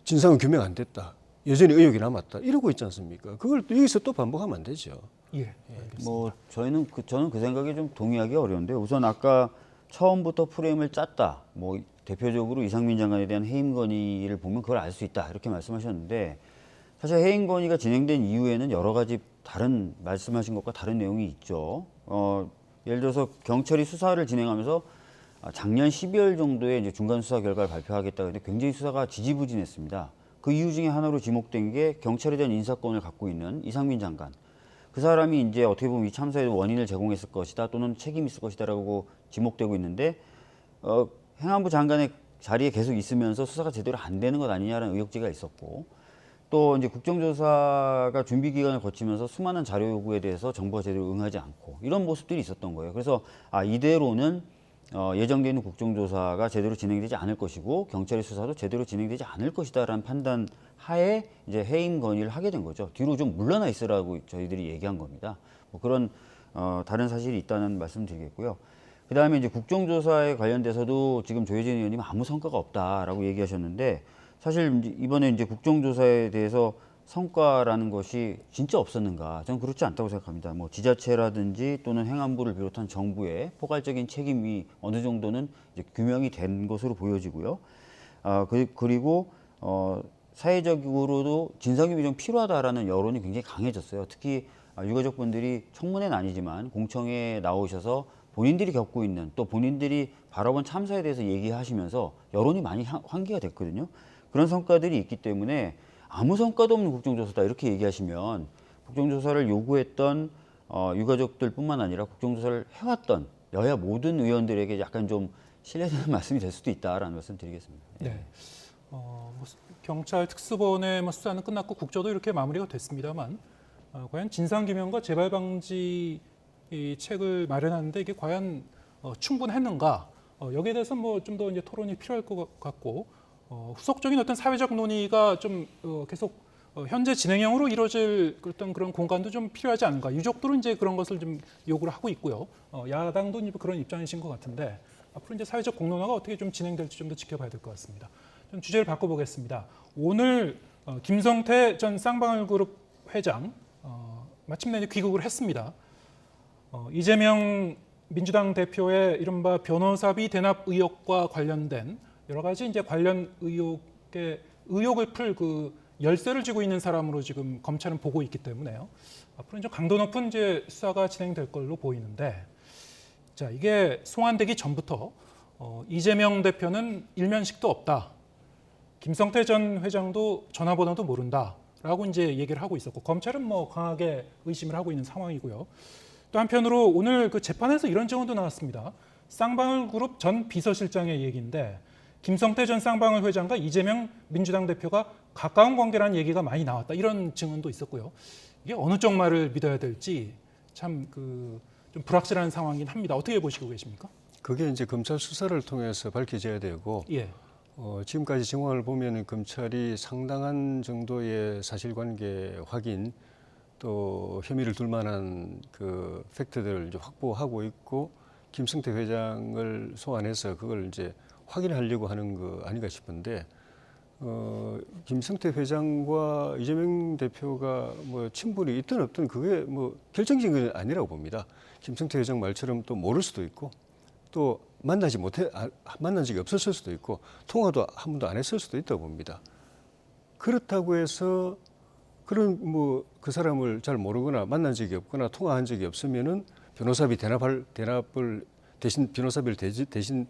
진상은 규명 안 됐다. 여전히 의혹이 남았다. 이러고 있지 않습니까? 그걸 또 여기서 또 반복하면 안 되죠. 예. 뭐 저는 그 생각에 좀 동의하기 어려운데요. 우선 아까 처음부터 프레임을 짰다. 뭐 대표적으로 이상민 장관에 대한 해임 건의를 보면 그걸 알 수 있다. 이렇게 말씀하셨는데 사실 해임 건의가 진행된 이후에는 여러 가지 다른 말씀하신 것과 다른 내용이 있죠. 예를 들어서 경찰이 수사를 진행하면서 작년 12월 정도에 이제 중간 수사 결과를 발표하겠다 했는데 굉장히 수사가 지지부진했습니다. 그 이유 중에 하나로 지목된 게 경찰에 대한 인사권을 갖고 있는 이상민 장관. 그 사람이 이제 어떻게 보면 이 참사의 원인을 제공했을 것이다 또는 책임이 있을 것이다라고 지목되고 있는데 행안부 장관의 자리에 계속 있으면서 수사가 제대로 안 되는 것 아니냐라는 의혹제가 있었고 또 이제 국정조사가 준비 기간을 거치면서 수많은 자료 요구에 대해서 정부가 제대로 응하지 않고 이런 모습들이 있었던 거예요. 그래서 이대로는 예정되어 있는 국정조사가 제대로 진행되지 않을 것이고 경찰의 수사도 제대로 진행되지 않을 것이다라는 판단 하에 이제 해임 건의를 하게 된 거죠. 뒤로 좀 물러나 있으라고 저희들이 얘기한 겁니다. 뭐 그런 다른 사실이 있다는 말씀드리겠고요. 그 다음에 이제 국정조사에 관련돼서도 지금 조혜진 의원님 아무 성과가 없다라고 얘기하셨는데 사실 이번에 이제 국정조사에 대해서 성과라는 것이 진짜 없었는가? 저는 그렇지 않다고 생각합니다. 뭐 지자체라든지 또는 행안부를 비롯한 정부의 포괄적인 책임이 어느 정도는 이제 규명이 된 것으로 보여지고요. 그리고 사회적으로도 진상규명이 좀 필요하다라는 여론이 굉장히 강해졌어요. 특히 유가족분들이 청문회는 아니지만 공청회에 나오셔서 본인들이 겪고 있는 또 본인들이 바라본 참사에 대해서 얘기하시면서 여론이 많이 환기가 됐거든요. 그런 성과들이 있기 때문에 아무 성과도 없는 국정조사다 이렇게 얘기하시면 국정조사를 요구했던 유가족들뿐만 아니라 국정조사를 해왔던 여야 모든 의원들에게 약간 좀 실례되는 말씀이 될 수도 있다라는 말씀 드리겠습니다. 네. 경찰 특수본의 수사는 끝났고 국조도 이렇게 마무리가 됐습니다만 과연 진상규명과 재발방지 이 책을 마련하는데 이게 과연 충분했는가? 여기에 대해서 좀 더 이제 토론이 필요할 것 같고 후속적인 어떤 사회적 논의가 좀 계속 현재 진행형으로 이루어질 어떤 그런 공간도 좀 필요하지 않은가? 유족들은 이제 그런 것을 좀 요구를 하고 있고요. 야당도 그런 입장이신 것 같은데 앞으로 이제 사회적 공론화가 어떻게 좀 진행될지 좀 더 지켜봐야 될 것 같습니다. 좀 주제를 바꿔보겠습니다. 오늘 김성태 전 쌍방울그룹 회장 마침내 귀국을 했습니다. 이재명 민주당 대표의 이른바 변호사비 대납 의혹과 관련된 여러 가지 이제 관련 의혹을 풀 그 열쇠를 쥐고 있는 사람으로 지금 검찰은 보고 있기 때문에요. 앞으로 이제 강도 높은 이제 수사가 진행될 걸로 보이는데, 자 이게 송환되기 전부터 이재명 대표는 일면식도 없다. 김성태 전 회장도 전화번호도 모른다라고 이제 얘기를 하고 있었고 검찰은 강하게 의심을 하고 있는 상황이고요. 또 한편으로 오늘 그 재판에서 이런 증언도 나왔습니다. 쌍방울그룹 전 비서실장의 얘기인데 김성태 전 쌍방울 회장과 이재명 민주당 대표가 가까운 관계라는 얘기가 많이 나왔다. 이런 증언도 있었고요. 이게 어느 쪽 말을 믿어야 될지 참 좀 불확실한 상황이긴 합니다. 어떻게 보시고 계십니까? 그게 이제 검찰 수사를 통해서 밝혀져야 되고 지금까지 정황을 보면 검찰이 상당한 정도의 사실관계 확인 또 혐의를 둘 만한 그 팩트들을 이제 확보하고 있고 김성태 회장을 소환해서 그걸 이제 확인하려고 하는 거 아닌가 싶은데 김성태 회장과 이재명 대표가 친분이 있든 없든 그게 결정적인 건 아니라고 봅니다. 김성태 회장 말처럼 또 모를 수도 있고 또 만난 적이 없었을 수도 있고 통화도 한 번도 안 했을 수도 있다고 봅니다. 그렇다고 해서 그런 그 사람을 잘 모르거나 만난 적이 없거나 통화한 적이 없으면은 변호사비 대납을 대신 변호사비를 대신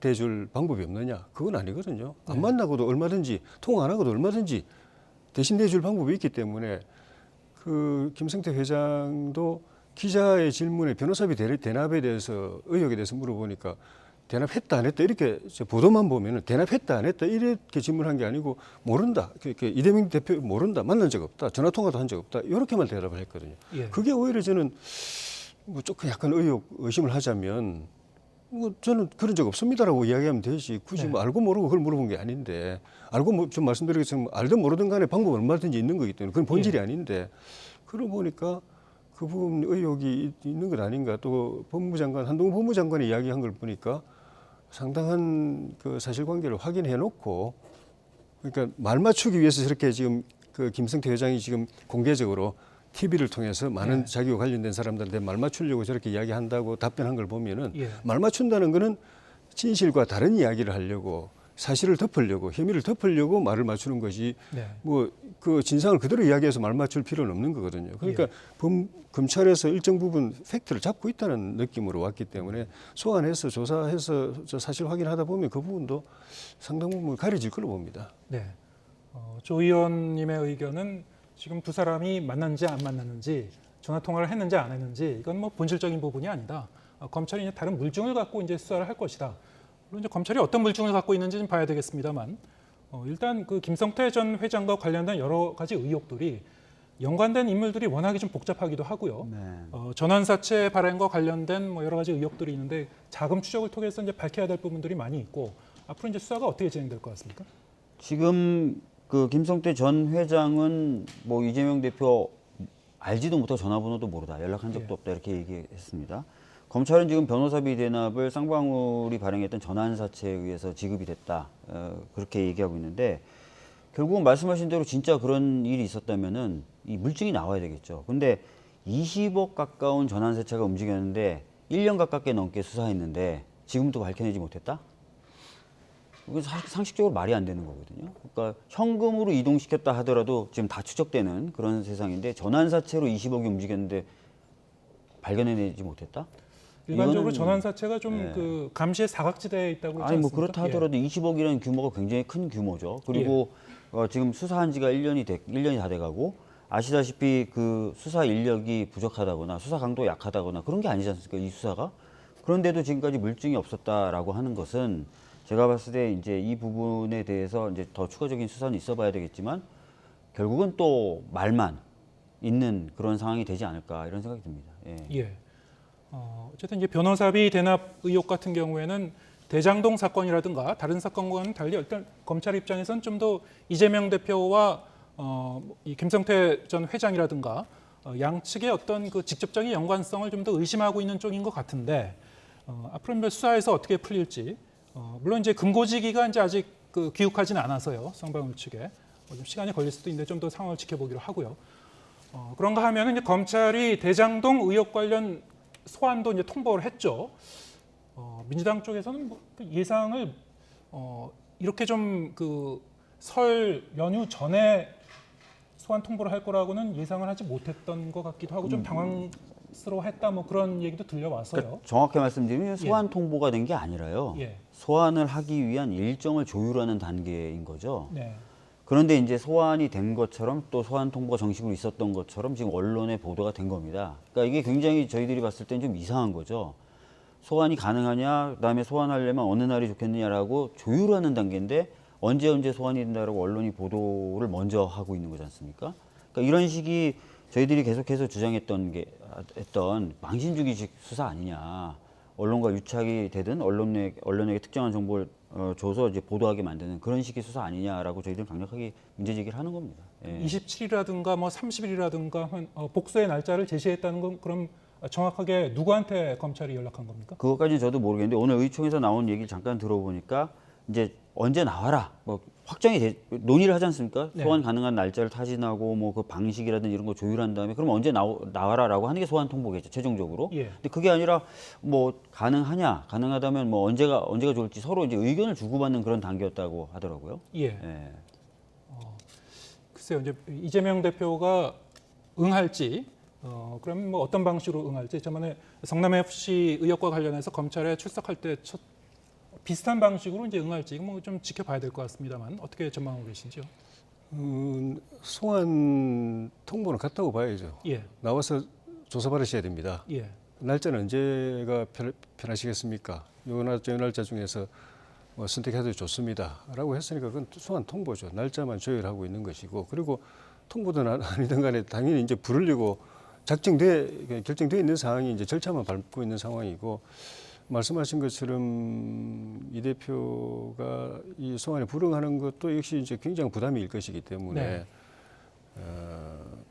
대줄 방법이 없느냐? 그건 아니거든요. 안 만나고도 얼마든지 통화 안 하고도 얼마든지 대신 대줄 방법이 있기 때문에 그 김성태 회장도 기자의 질문에 변호사비 대납에 대해서 의혹에 대해서 물어보니까 대납했다 안 했다 이렇게 보도만 보면은 대납했다 안 했다 이렇게 질문한 게 아니고 모른다. 이재명 대표 모른다. 만난 적 없다. 전화 통화도 한 적 없다. 이렇게만 대답을 했거든요. 그게 오히려 저는 조금 약간 의심을 하자면 저는 그런 적 없습니다라고 이야기하면 되지. 굳이 알고 모르고 그걸 물어본 게 아닌데 알고 좀 말씀드리겠지만 알든 모르든 간에 방법은 얼마든지 있는 거기 때문에 그건 본질이 아닌데 그러고 보니까 그 부분 의혹이 있는 것 아닌가. 또 한동훈 법무장관이 이야기한 걸 보니까 상당한 그 사실관계를 확인해 놓고 그러니까 말 맞추기 위해서 저렇게 지금 그 김성태 회장이 지금 공개적으로 TV를 통해서 많은 자기와 관련된 사람들한테 말 맞추려고 저렇게 이야기한다고 답변한 걸 보면은 말 맞춘다는 거는 진실과 다른 이야기를 하려고 사실을 덮으려고 혐의를 덮으려고 말을 맞추는 것이 그 진상을 그대로 이야기해서 말 맞출 필요는 없는 거거든요. 그러니까 검찰에서 일정 부분 팩트를 잡고 있다는 느낌으로 왔기 때문에 소환해서 조사해서 사실 확인하다 보면 그 부분도 상당 부분 가려질 걸로 봅니다. 네. 조 의원님의 의견은 지금 두 사람이 만났는지 안 만났는지 전화 통화를 했는지 안 했는지 이건 본질적인 부분이 아니다. 검찰이 이제 다른 물증을 갖고 이제 수사를 할 것이다. 물론 이제 검찰이 어떤 물증을 갖고 있는지는 봐야 되겠습니다만 일단 그 김성태 전 회장과 관련된 여러 가지 의혹들이 연관된 인물들이 워낙에 좀 복잡하기도 하고요. 전환사채 발행과 관련된 여러 가지 의혹들이 있는데 자금 추적을 통해서 이제 밝혀야 될 부분들이 많이 있고 앞으로 이제 수사가 어떻게 진행될 것 같습니까? 지금 그 김성태 전 회장은 이재명 대표 알지도 못하고 전화번호도 모르다, 연락한 적도 없다 이렇게 얘기했습니다. 검찰은 지금 변호사비 대납을 쌍방울이 발행했던 전환사채에 의해서 지급이 됐다 그렇게 얘기하고 있는데 결국은 말씀하신 대로 진짜 그런 일이 있었다면은 이 물증이 나와야 되겠죠. 근데 20억 가까운 전환세차가 움직였는데 1년 가깝게 넘게 수사했는데 지금도 밝혀내지 못했다? 이건 상식적으로 말이 안 되는 거거든요. 그러니까 현금으로 이동시켰다 하더라도 지금 다 추적되는 그런 세상인데 전환사채로 20억이 움직였는데 발견해내지 못했다? 일반적으로 이거는, 전환사채가 좀 그 감시의 사각지대에 있다고 그러지 아니 뭐 않습니까? 그렇다 하더라도 20억이라는 규모가 굉장히 큰 규모죠. 그리고 지금 수사한 지가 1년이 다 돼가고 아시다시피 그 수사 인력이 부족하다거나 수사 강도가 약하다거나 그런 게 아니지 않습니까? 이 수사가. 그런데도 지금까지 물증이 없었다라고 하는 것은 제가 봤을 때 이제 이 부분에 대해서 이제 더 추가적인 수사는 있어봐야 되겠지만 결국은 또 말만 있는 그런 상황이 되지 않을까 이런 생각이 듭니다. 예. 어쨌든 이제 변호사비 대납 의혹 같은 경우에는 대장동 사건이라든가 다른 사건과는 달리 일단 검찰 입장에서는 좀 더 이재명 대표와 이 김성태 전 회장이라든가 양측의 어떤 그 직접적인 연관성을 좀 더 의심하고 있는 쪽인 것 같은데 앞으로 뭐 수사에서 어떻게 풀릴지 물론 이제 금고지기가 이제 아직 그 귀국하지는 않아서요 성방울 측에 좀 시간이 걸릴 수도 있는데 좀 더 상황을 지켜보기로 하고요. 그런가 하면은 이제 검찰이 대장동 의혹 관련 소환도 이제 통보를 했죠. 민주당 쪽에서는 뭐 예상을 이렇게 좀 그 설 연휴 전에 소환 통보를 할 거라고는 예상을 하지 못했던 것 같기도 하고 좀 당황스러워했다 뭐 그런 얘기도 들려와서요. 그러니까 정확히 말씀드리면 소환 통보가 된 게 아니라요. 소환을 하기 위한 일정을 조율하는 단계인 거죠. 네. 그런데 이제 소환이 된 것처럼 또 소환 통보가 정식으로 있었던 것처럼 지금 언론에 보도가 된 겁니다. 그러니까 이게 굉장히 저희들이 봤을 때는 좀 이상한 거죠. 소환이 가능하냐, 그다음에 소환하려면 어느 날이 좋겠느냐라고 조율하는 단계인데 언제 소환이 된다라고 언론이 보도를 먼저 하고 있는 거지 않습니까? 그러니까 이런 식이 저희들이 계속해서 주장했던 게 했던 망신주기식 수사 아니냐. 언론과 유착이 되든 언론에게 특정한 정보를 줘서 이제 보도하게 만드는 그런 식의 수사 아니냐라고 저희들은 강력하게 문제 제기를 하는 겁니다. 27일이라든가 뭐 30일이라든가 복수의 날짜를 제시했다는 건 그럼 정확하게 누구한테 검찰이 연락한 겁니까? 그것까지는 저도 모르겠는데 오늘 의총에서 나온 얘기를 잠깐 들어보니까 이제 언제 나와라 뭐 확정이 논의를 하지 않습니까? 소환 가능한 날짜를 타진하고 뭐 그 방식이라든지 이런 거 조율한 다음에 그럼 언제 나와라라고 하는 게 소환 통보겠죠 최종적으로. 근데 그게 아니라 뭐 가능하다면 뭐 언제가 좋을지 서로 이제 의견을 주고받는 그런 단계였다고 하더라고요. 글쎄요 이제 이재명 대표가 응할지. 그럼 뭐 어떤 방식으로 응할지 저번에 성남 FC 의혹과 관련해서 검찰에 출석할 때 비슷한 방식으로 이제 응할지 뭐 좀 지켜봐야 될 것 같습니다만 어떻게 전망하고 계신지요? 소환 통보는 갔다고 봐야죠. 나와서 조사받으셔야 됩니다. 날짜는 언제가 편하시겠습니까? 요 날짜 중에서 뭐 선택해도 좋습니다라고 했으니까 그건 소환 통보죠. 날짜만 조율하고 있는 것이고 그리고 통보든 아니든 간에 당연히 이제 부르려고 결정돼 있는 상황이 이제 절차만 밟고 있는 상황이고 말씀하신 것처럼 이 대표가 이 소환에 불응하는 것도 역시 이제 굉장히 부담일 것이기 때문에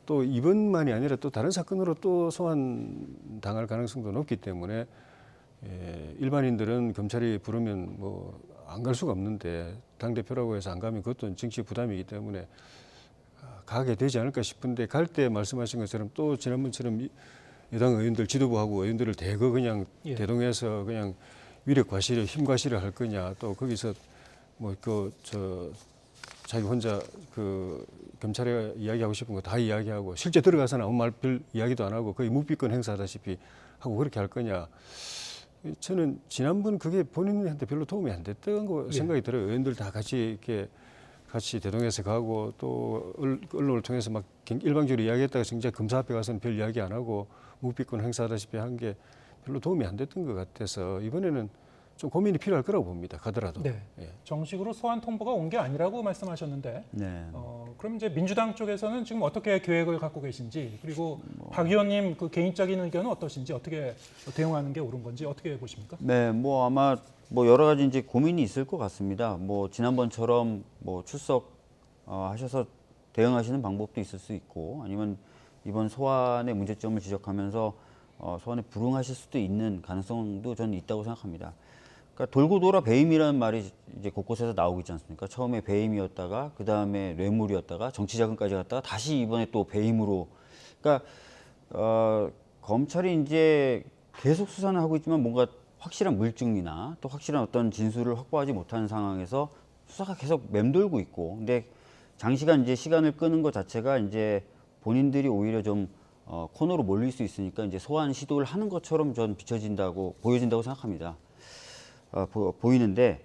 또 이번만이 아니라 또 다른 사건으로 또 소환 당할 가능성도 높기 때문에 일반인들은 검찰이 부르면 뭐 안 갈 수가 없는데 당 대표라고 해서 안 가면 그것도 정치 부담이기 때문에 가게 되지 않을까 싶은데 갈 때 말씀하신 것처럼 또 지난번처럼 여당 의원들 지도부하고 의원들을 대거 그냥 대동해서 그냥 위력 과시를 힘 과시를 할 거냐 또 거기서 뭐 자기 혼자 그 검찰에 이야기하고 싶은 거 다 이야기하고 실제 들어가서는 아무 말 별 이야기도 안 하고 거의 묵비권 행사하다시피 하고 그렇게 할 거냐. 저는 지난번 그게 본인한테 별로 도움이 안 됐던 거 생각이 들어요. 의원들 다 같이 대동해서 가고 또 언론을 통해서 막 일방적으로 이야기했다가 진짜 검사 앞에 가서는 별 이야기 안 하고 묵비권 행사하다시피 한 게 별로 도움이 안 됐던 것 같아서 이번에는 좀 고민이 필요할 거라고 봅니다. 가더라도. 정식으로 소환 통보가 온 게 아니라고 말씀하셨는데 그럼 이제 민주당 쪽에서는 지금 어떻게 계획을 갖고 계신지 그리고 박 의원님 그 개인적인 의견은 어떠신지 어떻게 대응하는 게 옳은 건지 어떻게 보십니까? 네, 뭐 아마 뭐 여러 가지 이제 고민이 있을 것 같습니다. 뭐 지난번처럼 뭐 출석하셔서 대응하시는 방법도 있을 수 있고 아니면 이번 소환의 문제점을 지적하면서 소환에 불응하실 수도 있는 가능성도 저는 있다고 생각합니다. 그러니까 돌고 돌아 배임이라는 말이 이제 곳곳에서 나오고 있지 않습니까? 처음에 배임이었다가 그 다음에 뇌물이었다가 정치자금까지 갔다가 다시 이번에 또 배임으로. 그러니까 검찰이 이제 계속 수사는 하고 있지만 뭔가 확실한 물증이나 또 확실한 어떤 진술을 확보하지 못하는 상황에서 수사가 계속 맴돌고 있고, 근데 장시간 이제 시간을 끄는 것 자체가 이제 본인들이 오히려 좀 코너로 몰릴 수 있으니까 이제 소환 시도를 하는 것처럼 전 보여진다고 생각합니다. 보이는데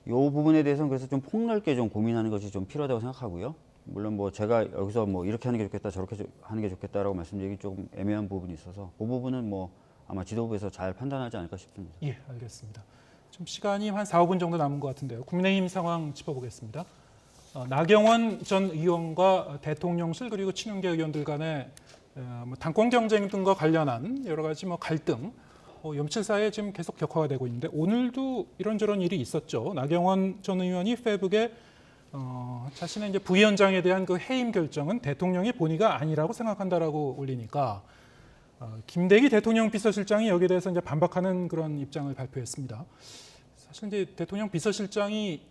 이 부분에 대해서는 그래서 좀 폭넓게 좀 고민하는 것이 좀 필요하다고 생각하고요. 물론 뭐 제가 여기서 뭐 이렇게 하는 게 좋겠다, 저렇게 하는 게 좋겠다라고 말씀드리기 조금 애매한 부분이 있어서 그 부분은 뭐 아마 지도부에서 잘 판단하지 않을까 싶습니다. 예, 알겠습니다. 좀 시간이 한 4, 5분 정도 남은 것 같은데요. 국민의힘 상황 짚어보겠습니다. 나경원 전 의원과 대통령실 그리고 친윤계 의원들 간의 당권 경쟁 등과 관련한 여러 가지 갈등, 연칠 사이에 지금 계속 격화가 되고 있는데 오늘도 이런저런 일이 있었죠. 나경원 전 의원이 페이북에 자신의 이제 부위원장에 대한 그 해임 결정은 대통령의 본의가 아니라고 생각한다라고 올리니까 김대기 대통령 비서실장이 여기에 대해서 이제 반박하는 그런 입장을 발표했습니다. 사실 이제 대통령 비서실장이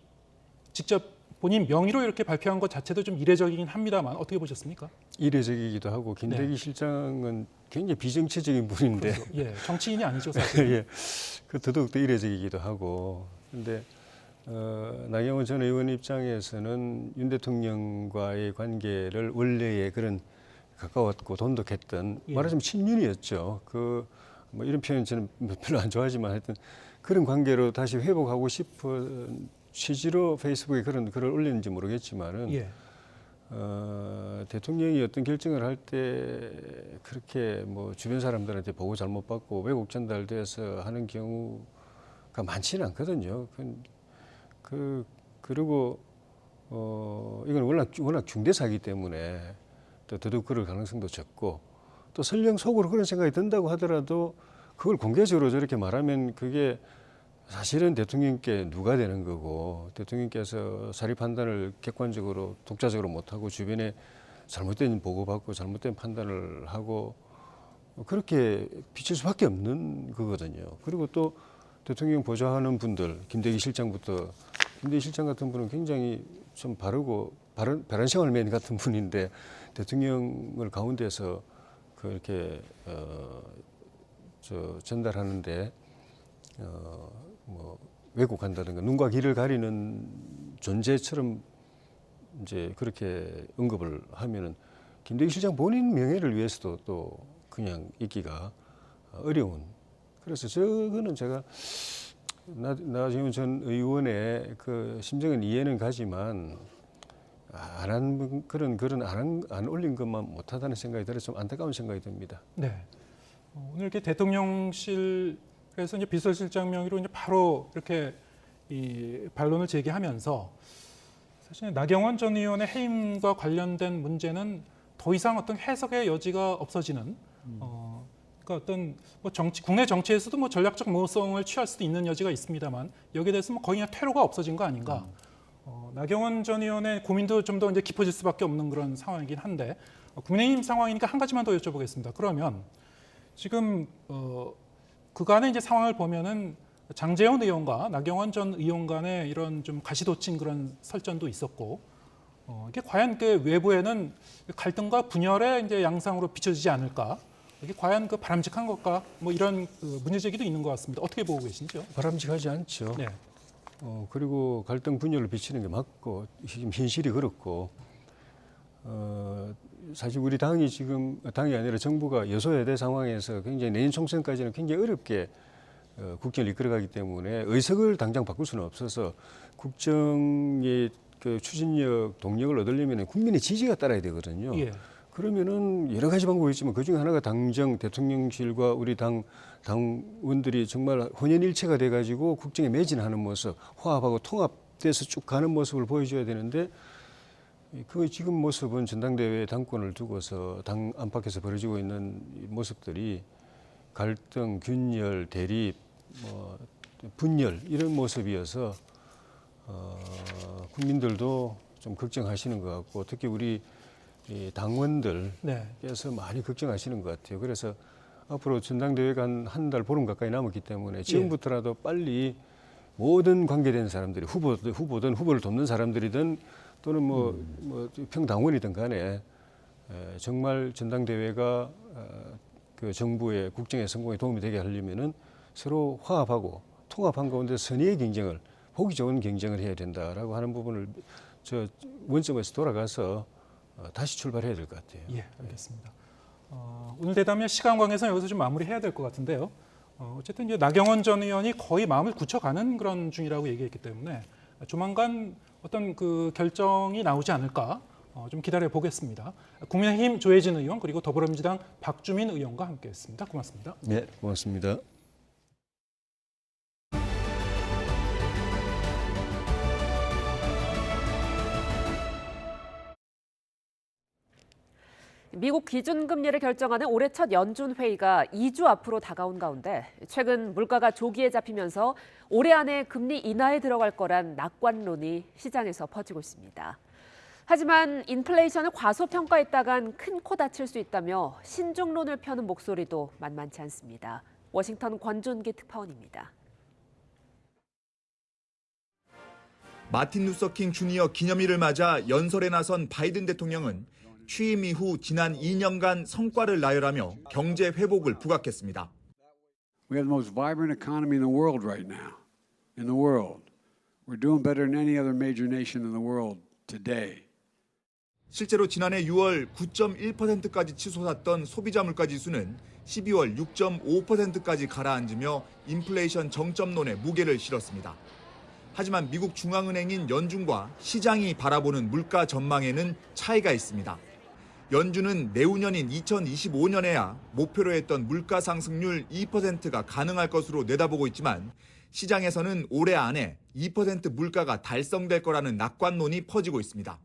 직접 본인 명의로 이렇게 발표한 것 자체도 좀 이례적이긴 합니다만 어떻게 보셨습니까? 이례적이기도 하고 김대기 실장은 굉장히 비정치적인 분인데, 그렇죠. 예, 정치인이 아니죠 사실. 예, 그 더더욱 더 이례적이기도 하고. 근데 나경원 전 의원 입장에서는 윤 대통령과의 관계를 원래의 그런 가까웠고 돈독했던, 말하자면 친윤이었죠. 뭐 이런 표현 저는 별로 안 좋아하지만 하여튼 그런 관계로 다시 회복하고 싶은 취지로 페이스북에 그런 글을 올렸는지 모르겠지만은 대통령이 어떤 결정을 할 때 그렇게 뭐 주변 사람들한테 보고 잘못 받고 왜곡 전달돼서 하는 경우가 많지는 않거든요. 그리고 이건 워낙 중대 사기 때문에 또 더더욱 그럴 가능성도 적고, 또 설령 속으로 그런 생각이 든다고 하더라도 그걸 공개적으로 저렇게 말하면 그게 사실은 대통령께 누가 되는 거고, 대통령께서 사리 판단을 객관적으로 독자적으로 못하고 주변에 잘못된 보고받고 잘못된 판단을 하고 그렇게 비칠 수밖에 없는 거거든요. 그리고 또 대통령 보좌하는 분들, 김대기 실장부터, 김대기 실장 같은 분은 굉장히 좀 바르고 바른 생활맨 같은 분인데 대통령을 가운데서 그렇게 전달하는데 뭐 왜곡한다든가 눈과 귀를 가리는 존재처럼 이제 그렇게 언급을 하면은 김대기 실장 본인 명예를 위해서도 또 그냥 있기가 어려운. 그래서 저거는 제가 나경원 전 의원의 그 심정은 이해는 가지만 안 올린 것만 못하다는 생각이 들어서 좀 안타까운 생각이 듭니다. 네. 오늘 이렇게 대통령실에서 이제 비서실장 명의로 이제 바로 이렇게 이 반론을 제기하면서 사실 나경원 전 의원의 해임과 관련된 문제는 더 이상 어떤 해석의 여지가 없어지는 그러니까 어떤 뭐 국내 정치에서도 뭐 전략적 모성을 취할 수도 있는 여지가 있습니다만 여기에 대해서 뭐 거의 그냥 퇴로가 없어진 거 아닌가. 나경원 전 의원의 고민도 좀 더 이제 깊어질 수밖에 없는 그런 상황이긴 한데 국민의힘 상황이니까 한 가지만 더 여쭤보겠습니다. 그러면 지금 그간의 이제 상황을 보면은 장제원 의원과 나경원 전 의원 간의 이런 좀 가시돋친 그런 설전도 있었고 이게 과연 그 외부에는 갈등과 분열의 이제 양상으로 비춰지지 않을까? 이게 과연 그 바람직한 것까? 뭐 이런 문제 제기도 있는 것 같습니다. 어떻게 보고 계신지요? 바람직하지 않죠. 네. 그리고 갈등 분열을 비치는 게 맞고 지금 현실이 그렇고 사실 우리 당이 아니라 정부가 여소야대 상황에서 굉장히 내년 총선까지는 굉장히 어렵게 국정을 이끌어가기 때문에 의석을 당장 바꿀 수는 없어서 국정의 그 추진력, 동력을 얻으려면 국민의 지지가 따라야 되거든요. 예. 그러면은 여러 가지 방법이 있지만 그중에 하나가 당정, 대통령실과 우리 당원들이 정말 혼연일체가 돼가지고 국정에 매진하는 모습, 화합하고 통합돼서 쭉 가는 모습을 보여줘야 되는데 그 지금 모습은 전당대회 당권을 두고서 당 안팎에서 벌어지고 있는 모습들이 갈등, 균열, 대립, 분열 이런 모습이어서 국민들도 좀 걱정하시는 것 같고 특히 우리 당원들께서 많이 걱정하시는 것 같아요. 그래서 앞으로 전당대회가 한 달 보름 가까이 남았기 때문에 지금부터라도 빨리 모든 관계된 사람들이 후보든 후보를 돕는 사람들이든 또는 뭐 평당원이든 간에 정말 전당대회가 그 정부의 국정의 성공에 도움이 되게 하려면은 서로 화합하고 통합한 가운데 선의의 경쟁을, 보기 좋은 경쟁을 해야 된다라고 하는 부분을 저 원점에서 돌아가서 다시 출발해야 될 것 같아요. 예, 알겠습니다. 오늘 대담의 시간 관계상 여기서 좀 마무리해야 될 것 같은데요. 어쨌든 이제 나경원 전 의원이 거의 마음을 굳혀가는 그런 중이라고 얘기했기 때문에 조만간 어떤 그 결정이 나오지 않을까 좀 기다려 보겠습니다. 국민의힘 조혜진 의원 그리고 더불어민주당 박주민 의원과 함께했습니다. 고맙습니다. 네, 고맙습니다. 미국 기준금리를 결정하는 올해 첫 연준 회의가 2주 앞으로 다가온 가운데 최근 물가가 조기에 잡히면서 올해 안에 금리 인하에 들어갈 거란 낙관론이 시장에서 퍼지고 있습니다. 하지만 인플레이션을 과소평가했다간 큰 코 다칠 수 있다며 신중론을 펴는 목소리도 만만치 않습니다. 워싱턴 권준기 특파원입니다. 마틴 루서킹 주니어 기념일을 맞아 연설에 나선 바이든 대통령은 취임 이후 지난 2년간 성과를 나열하며 경제 회복을 부각했습니다. We have the most vibrant economy in the world right now. In the world. We're doing better than any other major nation in the world today. 실제로 지난해 6월 9.1%까지 치솟았던 소비자 물가 지수는 12월 6.5%까지 가라앉으며 인플레이션 정점론에 무게를 실었습니다. 하지만 미국 중앙은행인 연준과 시장이 바라보는 물가 전망에는 차이가 있습니다. 연준은 내후년인 2025년에야 목표로 했던 물가 상승률 2%가 가능할 것으로 내다보고 있지만 시장에서는 올해 안에 2% 물가가 달성될 거라는 낙관론이 퍼지고 있습니다.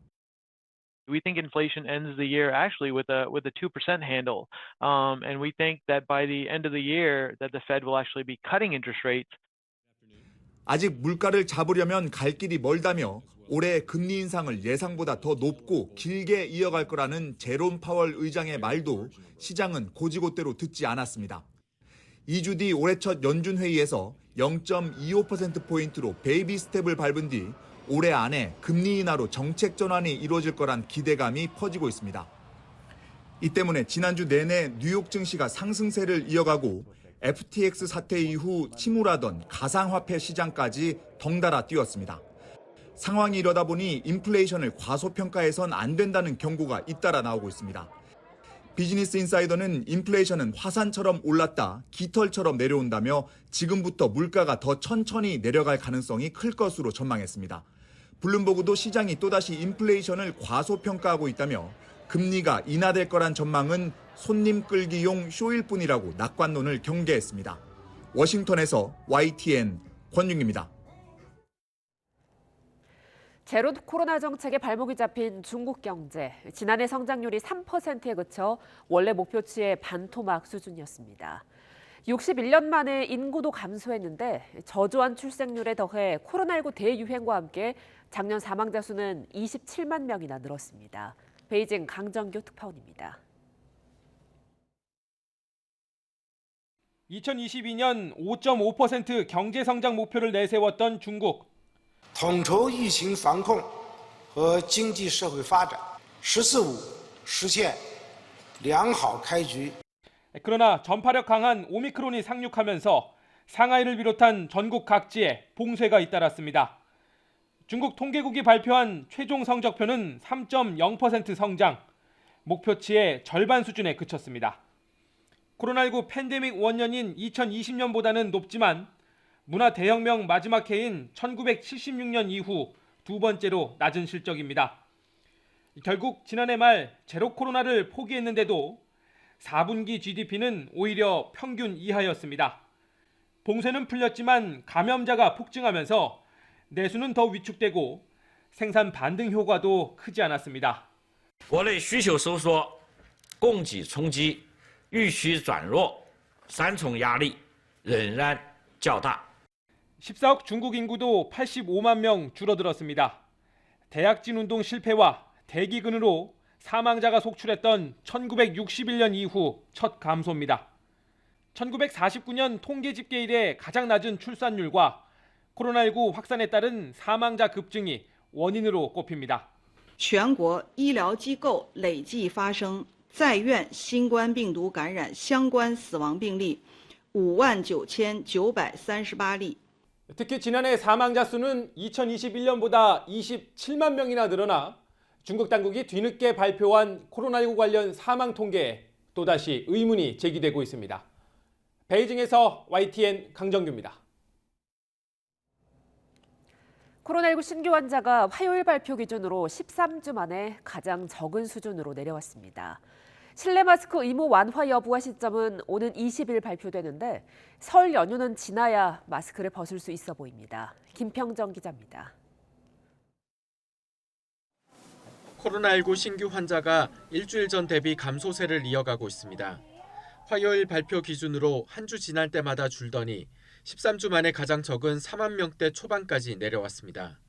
We think inflation ends the year actually with a 2% handle, and we think that by the end of the year that the Fed will actually be cutting interest rates. 아직 물가를 잡으려면 갈 길이 멀다며 올해 금리 인상을 예상보다 더 높고 길게 이어갈 거라는 제롬 파월 의장의 말도 시장은 고지고대로 듣지 않았습니다. 2주 뒤 올해 첫 연준 회의에서 0.25%포인트로 베이비 스텝을 밟은 뒤 올해 안에 금리 인하로 정책 전환이 이루어질 거란 기대감이 퍼지고 있습니다. 이 때문에 지난주 내내 뉴욕 증시가 상승세를 이어가고 FTX 사태 이후 침울하던 가상화폐 시장까지 덩달아 뛰었습니다. 상황이 이러다 보니 인플레이션을 과소평가해선 안 된다는 경고가 잇따라 나오고 있습니다. 비즈니스 인사이더는 인플레이션은 화산처럼 올랐다 깃털처럼 내려온다며 지금부터 물가가 더 천천히 내려갈 가능성이 클 것으로 전망했습니다. 블룸버그도 시장이 또다시 인플레이션을 과소평가하고 있다며 금리가 인하될 거란 전망은 손님 끌기용 쇼일 뿐이라고 낙관론을 경계했습니다. 워싱턴에서 YTN 권윤기입니다. 제로 코로나 정책에 발목이 잡힌 중국 경제. 지난해 성장률이 3%에 그쳐 원래 목표치의 반토막 수준이었습니다. 61년 만에 인구도 감소했는데 저조한 출생률에 더해 코로나19 대유행과 함께 작년 사망자 수는 27만 명이나 늘었습니다. 베이징 강정규 특파원입니다. 2022년 5.5% 경제 성장 목표를 내세웠던 중국. 统筹疫情防控和经济社会发展，十四五实现良好开局。 그러나 전파력 강한 오미크론이 상륙하면서 상하이를 비롯한 전국 각지에 봉쇄가 잇따랐습니다. 중국 통계국이 발표한 최종 성적표는 3.0% 성장, 목표치의 절반 수준에 그쳤습니다. 코로나19 팬데믹 원년인 2020년보다는 높지만 문화 대혁명 마지막 해인 1976년 이후 두 번째로 낮은 실적입니다. 결국 지난해 말 제로 코로나를 포기했는데도 4분기 GDP는 오히려 평균 이하였습니다. 봉쇄는 풀렸지만 감염자가 폭증하면서 내수는 더 위축되고 생산 반등 효과도 크지 않았습니다. 国内需求收缩、供给冲击、预需转弱，三重压力仍然较大。 14억 중국 인구도 85만 명 줄어들었습니다. 대약진 운동 실패와 대기근으로 사망자가 속출했던 1961년 이후 첫 감소입니다. 1949년 통계 집계 이래 가장 낮은 출산율과 코로나19 확산에 따른 사망자 급증이 원인으로 꼽힙니다. 全国医疗机构累计发生在院新冠病毒感染相关死亡病例59,938例。 특히 지난해 사망자 수는 2021년보다 27만 명이나 늘어나 중국 당국이 뒤늦게 발표한 코로나19 관련 사망 통계에 또다시 의문이 제기되고 있습니다. 베이징에서 YTN 강정규입니다. 코로나19 신규 환자가 화요일 발표 기준으로 13주 만에 가장 적은 수준으로 내려왔습니다. 실내 마스크 의무 완화 여부와 시점은 오는 20일 발표되는데 설 연휴는 지나야 마스크를 벗을 수 있어 보입니다. 김평정 기자입니다. 코로나19 신규 환자가 일주일 전 대비 감소세를 이어가고 있습니다. 화요일 발표 기준으로 한 주 지날 때마다 줄더니 13주 만에 가장 적은 4만 명대 초반까지 내려왔습니다.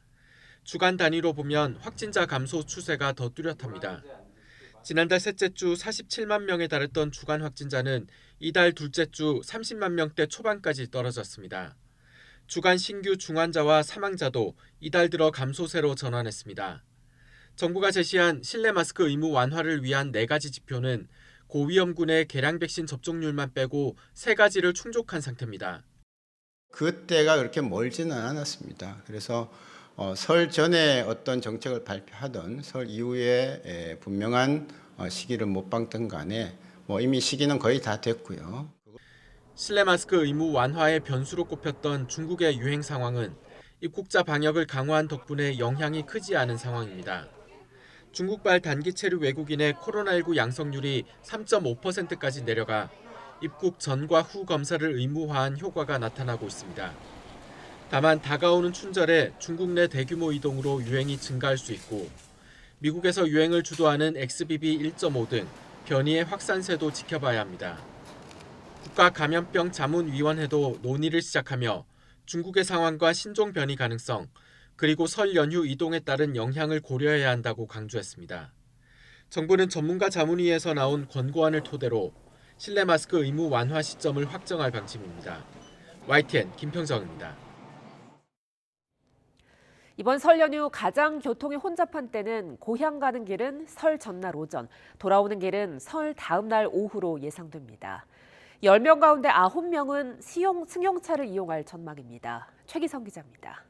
주간 단위로 보면 확진자 감소 추세가 더 뚜렷합니다. 지난달 셋째 주 47만 명에 달했던 주간 확진자는 이달 둘째 주 30만 명대 초반까지 떨어졌습니다. 주간 신규 중환자와 사망자도 이달 들어 감소세로 전환했습니다. 정부가 제시한 실내 마스크 의무 완화를 위한 4가지 지표는 고위험군의 개량 백신 접종률만 빼고 3가지를 충족한 상태입니다. 그때가 그렇게 멀지는 않았습니다. 그래서 설 전에 어떤 정책을 발표하던 설 이후에 분명한 시기를 못 박든 간에 이미 시기는 거의 다 됐고요. 실내 마스크 의무 완화의 변수로 꼽혔던 중국의 유행 상황은 입국자 방역을 강화한 덕분에 영향이 크지 않은 상황입니다. 중국발 단기 체류 외국인의 코로나19 양성률이 3.5%까지 내려가 입국 전과 후 검사를 의무화한 효과가 나타나고 있습니다. 다만 다가오는 춘절에 중국 내 대규모 이동으로 유행이 증가할 수 있고 미국에서 유행을 주도하는 XBB 1.5 등 변이의 확산세도 지켜봐야 합니다. 국가감염병자문위원회도 논의를 시작하며 중국의 상황과 신종 변이 가능성, 그리고 설 연휴 이동에 따른 영향을 고려해야 한다고 강조했습니다. 정부는 전문가 자문위에서 나온 권고안을 토대로 실내 마스크 의무 완화 시점을 확정할 방침입니다. YTN 김평정입니다. 이번 설 연휴 가장 교통이 혼잡한 때는 고향 가는 길은 설 전날 오전, 돌아오는 길은 설 다음 날 오후로 예상됩니다. 10명 가운데 9명은 승용차를 이용할 전망입니다. 최기성 기자입니다.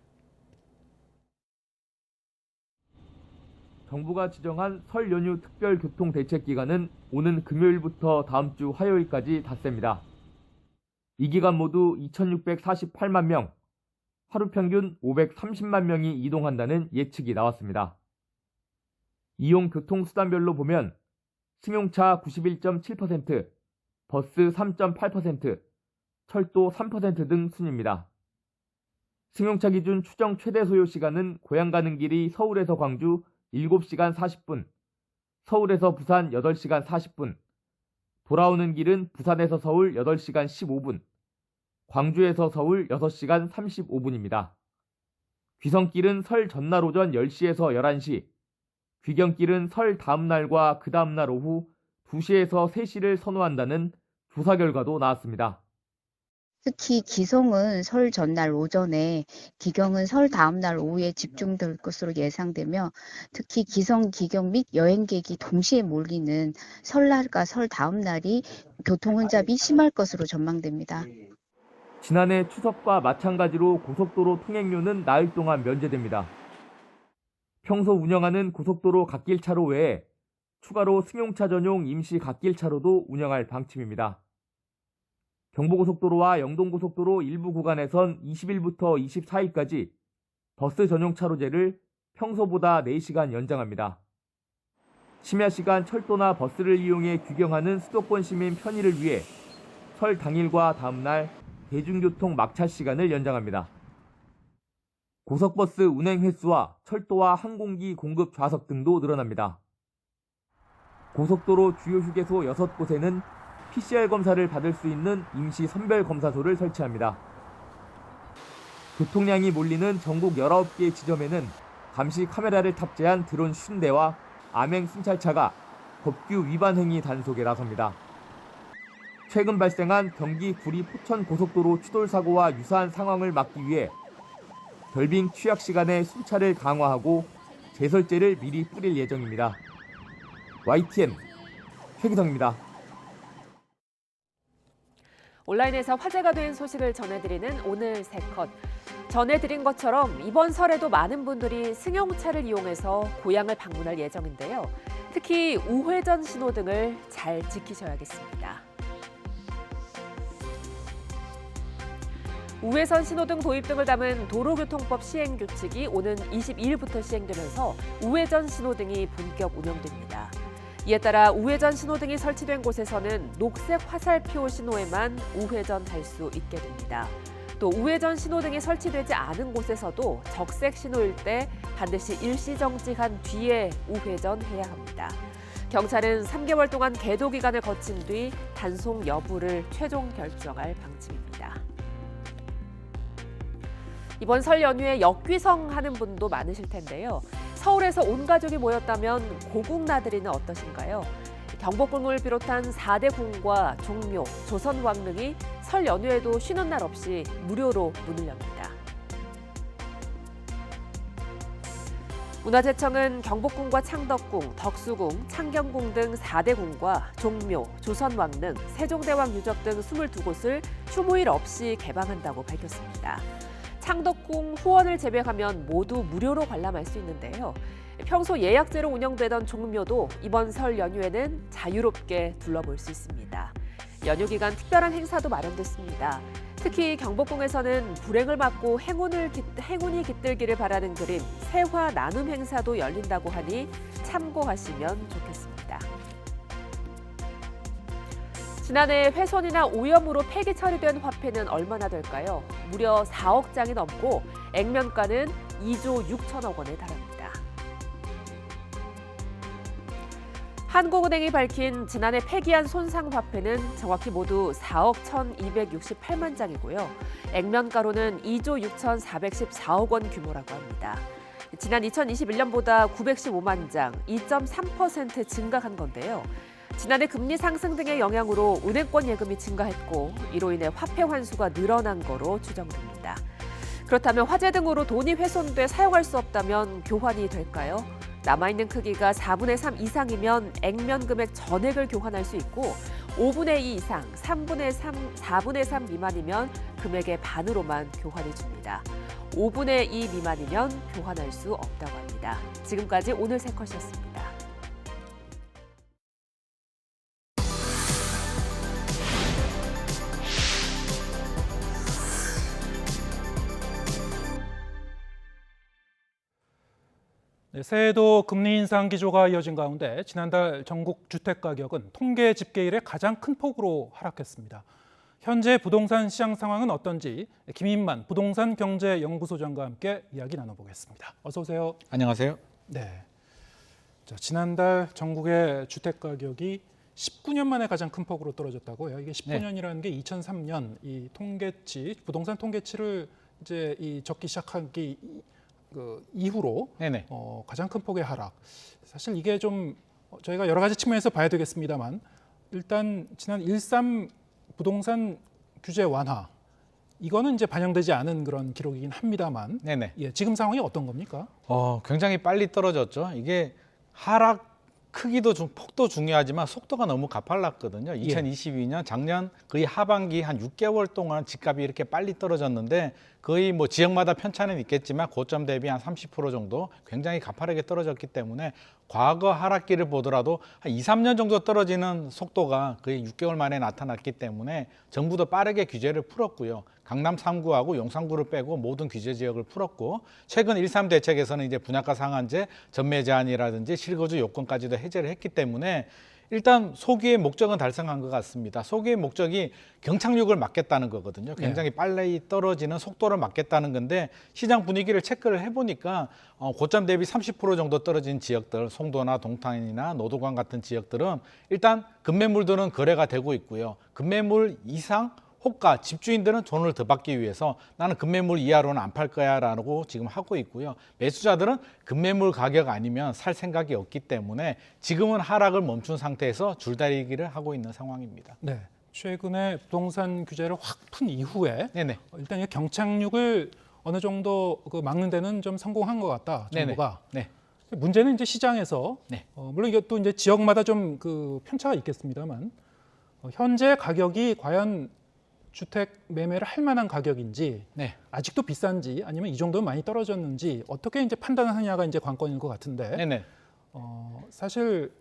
정부가 지정한 설 연휴 특별 교통 대책 기간은 오는 금요일부터 다음 주 화요일까지 닷새입니다. 이 기간 모두 2,648만 명, 하루 평균 530만 명이 이동한다는 예측이 나왔습니다. 이용 교통수단별로 보면 승용차 91.7%, 버스 3.8%, 철도 3% 등 순입니다. 승용차 기준 추정 최대 소요 시간은 고향 가는 길이 서울에서 광주 7시간 40분, 서울에서 부산 8시간 40분, 돌아오는 길은 부산에서 서울 8시간 15분, 광주에서 서울 6시간 35분입니다. 귀성길은 설 전날 오전 10시에서 11시, 귀경길은 설 다음 날과 그 다음 날 오후 2시에서 3시를 선호한다는 조사 결과도 나왔습니다. 특히 기송은 설 전날 오전에, 기경은 설 다음 날 오후에 집중될 것으로 예상되며 특히 기성, 기경 및 여행객이 동시에 몰리는 설날과 설 다음 날이 교통 혼잡이 심할 것으로 전망됩니다. 지난해 추석과 마찬가지로 고속도로 통행료는 나흘 동안 면제됩니다. 평소 운영하는 고속도로 갓길차로 외에 추가로 승용차 전용 임시 갓길차로도 운영할 방침입니다. 경부고속도로와 영동고속도로 일부 구간에선 20일부터 24일까지 버스 전용 차로제를 평소보다 4시간 연장합니다. 심야 시간 철도나 버스를 이용해 귀경하는 수도권 시민 편의를 위해 설 당일과 다음 날 대중교통 막차 시간을 연장합니다. 고속버스 운행 횟수와 철도와 항공기 공급 좌석 등도 늘어납니다. 고속도로 주요 휴게소 6곳에는 PCR 검사를 받을 수 있는 임시 선별검사소를 설치합니다. 교통량이 몰리는 전국 19개 지점에는 감시 카메라를 탑재한 드론 50대와 암행 순찰차가 법규 위반 행위 단속에 나섭니다. 최근 발생한 경기 구리 포천 고속도로 추돌 사고와 유사한 상황을 막기 위해 결빙 취약 시간에 순찰을 강화하고 제설제를 미리 뿌릴 예정입니다. YTN 최기성입니다. 온라인에서 화제가 된 소식을 전해드리는 오늘 세 컷. 전해드린 것처럼 이번 설에도 많은 분들이 승용차를 이용해서 고향을 방문할 예정인데요. 특히 우회전 신호등을 잘 지키셔야겠습니다. 우회전 신호등 도입 등을 담은 도로교통법 시행규칙이 오는 22일부터 시행되면서 우회전 신호등이 본격 운영됩니다. 이에 따라 우회전 신호등이 설치된 곳에서는 녹색 화살표 신호에만 우회전할 수 있게 됩니다. 또 우회전 신호등이 설치되지 않은 곳에서도 적색 신호일 때 반드시 일시정지한 뒤에 우회전해야 합니다. 경찰은 3개월 동안 계도 기간을 거친 뒤 단속 여부를 최종 결정할 방침입니다. 이번 설 연휴에 역귀성 하는 분도 많으실 텐데요. 서울에서 온 가족이 모였다면 고궁 나들이는 어떠신가요? 경복궁을 비롯한 4대 궁과 종묘, 조선왕릉이 설 연휴에도 쉬는 날 없이 무료로 문을 엽니다. 문화재청은 경복궁과 창덕궁, 덕수궁, 창경궁 등 4대 궁과 종묘, 조선왕릉, 세종대왕 유적 등 22곳을 휴무일 없이 개방한다고 밝혔습니다. 창덕궁 후원을 제외하면 모두 무료로 관람할 수 있는데요. 평소 예약제로 운영되던 종묘도 이번 설 연휴에는 자유롭게 둘러볼 수 있습니다. 연휴 기간 특별한 행사도 마련됐습니다. 특히 경복궁에서는 불행을 막고 행운이 깃들기를 바라는 그림, 세화 나눔 행사도 열린다고 하니 참고하시면 좋겠습니다. 지난해 훼손이나 오염으로 폐기 처리된 화폐는 얼마나 될까요? 무려 4억 장이 넘고 액면가는 2조 6천억 원에 달합니다. 한국은행이 밝힌 지난해 폐기한 손상 화폐는 정확히 모두 4억 1,268만 장이고요. 액면가로는 2조 6,414억 원 규모라고 합니다. 지난 2021년보다 915만 장, 2.3% 증가한 건데요. 지난해 금리 상승 등의 영향으로 은행권 예금이 증가했고 이로 인해 화폐 환수가 늘어난 거로 추정됩니다. 그렇다면 화재 등으로 돈이 훼손돼 사용할 수 없다면 교환이 될까요? 남아있는 크기가 4분의 3 이상이면 액면 금액 전액을 교환할 수 있고 5분의 2 이상, 4분의 3 미만이면 금액의 반으로만 교환해 줍니다. 5분의 2 미만이면 교환할 수 없다고 합니다. 지금까지 오늘 세 컷이었습니다. 네, 새해에도 금리 인상 기조가 이어진 가운데 지난달 전국 주택 가격은 통계 집계 이래 가장 큰 폭으로 하락했습니다. 현재 부동산 시장 상황은 어떤지 김인만 부동산 경제연구소장과 함께 이야기 나눠보겠습니다. 어서 오세요. 안녕하세요. 네. 자, 지난달 전국의 주택 가격이 19년 만에 가장 큰 폭으로 떨어졌다고요. 이게 19년이라는 게 2003년 이 통계치 부동산 통계치를 이제 이 적기 시작하기 그 이후로 가장 큰 폭의 하락. 사실 이게 좀 저희가 여러 가지 측면에서 봐야 되겠습니다만 일단 지난 13 부동산 규제 완화 이거는 이제 반영되지 않은 그런 기록이긴 합니다만 예, 지금 상황이 어떤 겁니까? 굉장히 빨리 떨어졌죠. 이게 하락 크기도 폭도 중요하지만 속도가 너무 가팔랐거든요. 2022년 작년 거의 하반기 한 6개월 동안 집값이 이렇게 빨리 떨어졌는데 거의 뭐 지역마다 편차는 있겠지만 고점 대비 한 30% 정도 굉장히 가파르게 떨어졌기 때문에 과거 하락기를 보더라도 한 2, 3년 정도 떨어지는 속도가 거의 6개월 만에 나타났기 때문에 정부도 빠르게 규제를 풀었고요. 강남 3구하고 용산구를 빼고 모든 규제 지역을 풀었고 최근 13 대책에서는 이제 분양가 상한제, 전매 제한이라든지 실거주 요건까지도 해제를 했기 때문에 일단 소기의 목적은 달성한 것 같습니다. 소기의 목적이 경착륙을 막겠다는 거거든요. 굉장히 빨리 떨어지는 속도를 막겠다는 건데 시장 분위기를 체크를 해보니까 고점 대비 30% 정도 떨어진 지역들, 송도나 동탄이나 노도관 같은 지역들은 일단 급매물들은 거래가 되고 있고요. 급매물 이상 호가, 집주인들은 돈을 더 받기 위해서 나는 급매물 이하로는 안 팔 거야 라고 지금 하고 있고요. 매수자들은 급매물 가격 아니면 살 생각이 없기 때문에 지금은 하락을 멈춘 상태에서 줄다리기를 하고 있는 상황입니다. 네, 최근에 부동산 규제를 확 푼 이후에 일단 경착륙을 어느 정도 그 막는 데는 좀 성공한 것 같다, 정부가. 네. 문제는 이제 시장에서 물론 이것도 이제 지역마다 좀 그 편차가 있겠습니다만 현재 가격이 과연 주택 매매를 할 만한 가격인지 아직도 비싼지 아니면 이 정도면 많이 떨어졌는지 어떻게 이제 판단하느냐가 이제 관건인 것 같은데 사실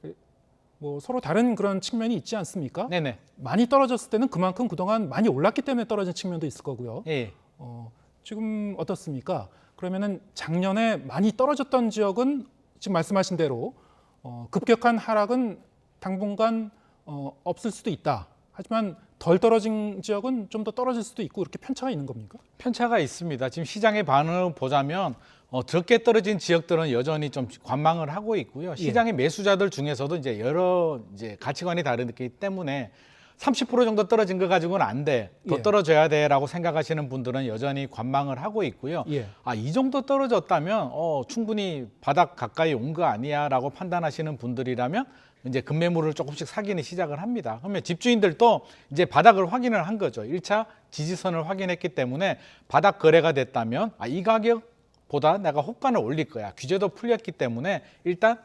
뭐 서로 다른 그런 측면이 있지 않습니까? 많이 떨어졌을 때는 그만큼 그동안 많이 올랐기 때문에 떨어진 측면도 있을 거고요. 지금 어떻습니까? 그러면은 작년에 많이 떨어졌던 지역은 지금 말씀하신 대로 급격한 하락은 당분간 없을 수도 있다. 하지만 덜 떨어진 지역은 좀 더 떨어질 수도 있고 이렇게 편차가 있는 겁니까? 편차가 있습니다. 지금 시장의 반응을 보자면 적게 떨어진 지역들은 여전히 좀 관망을 하고 있고요. 시장의 매수자들 중에서도 이제 여러 이제 가치관이 다르기 때문에 30% 정도 떨어진 거 가지고는 안 돼, 더 떨어져야 돼라고 생각하시는 분들은 여전히 관망을 하고 있고요. 이 정도 떨어졌다면 충분히 바닥 가까이 온 거 아니야라고 판단하시는 분들이라면 이제 급매물을 조금씩 사기는 시작을 합니다. 그러면 집주인들도 이제 바닥을 확인을 한 거죠. 1차 지지선을 확인했기 때문에 바닥 거래가 됐다면 이 가격보다 내가 호가는 올릴 거야. 규제도 풀렸기 때문에 일단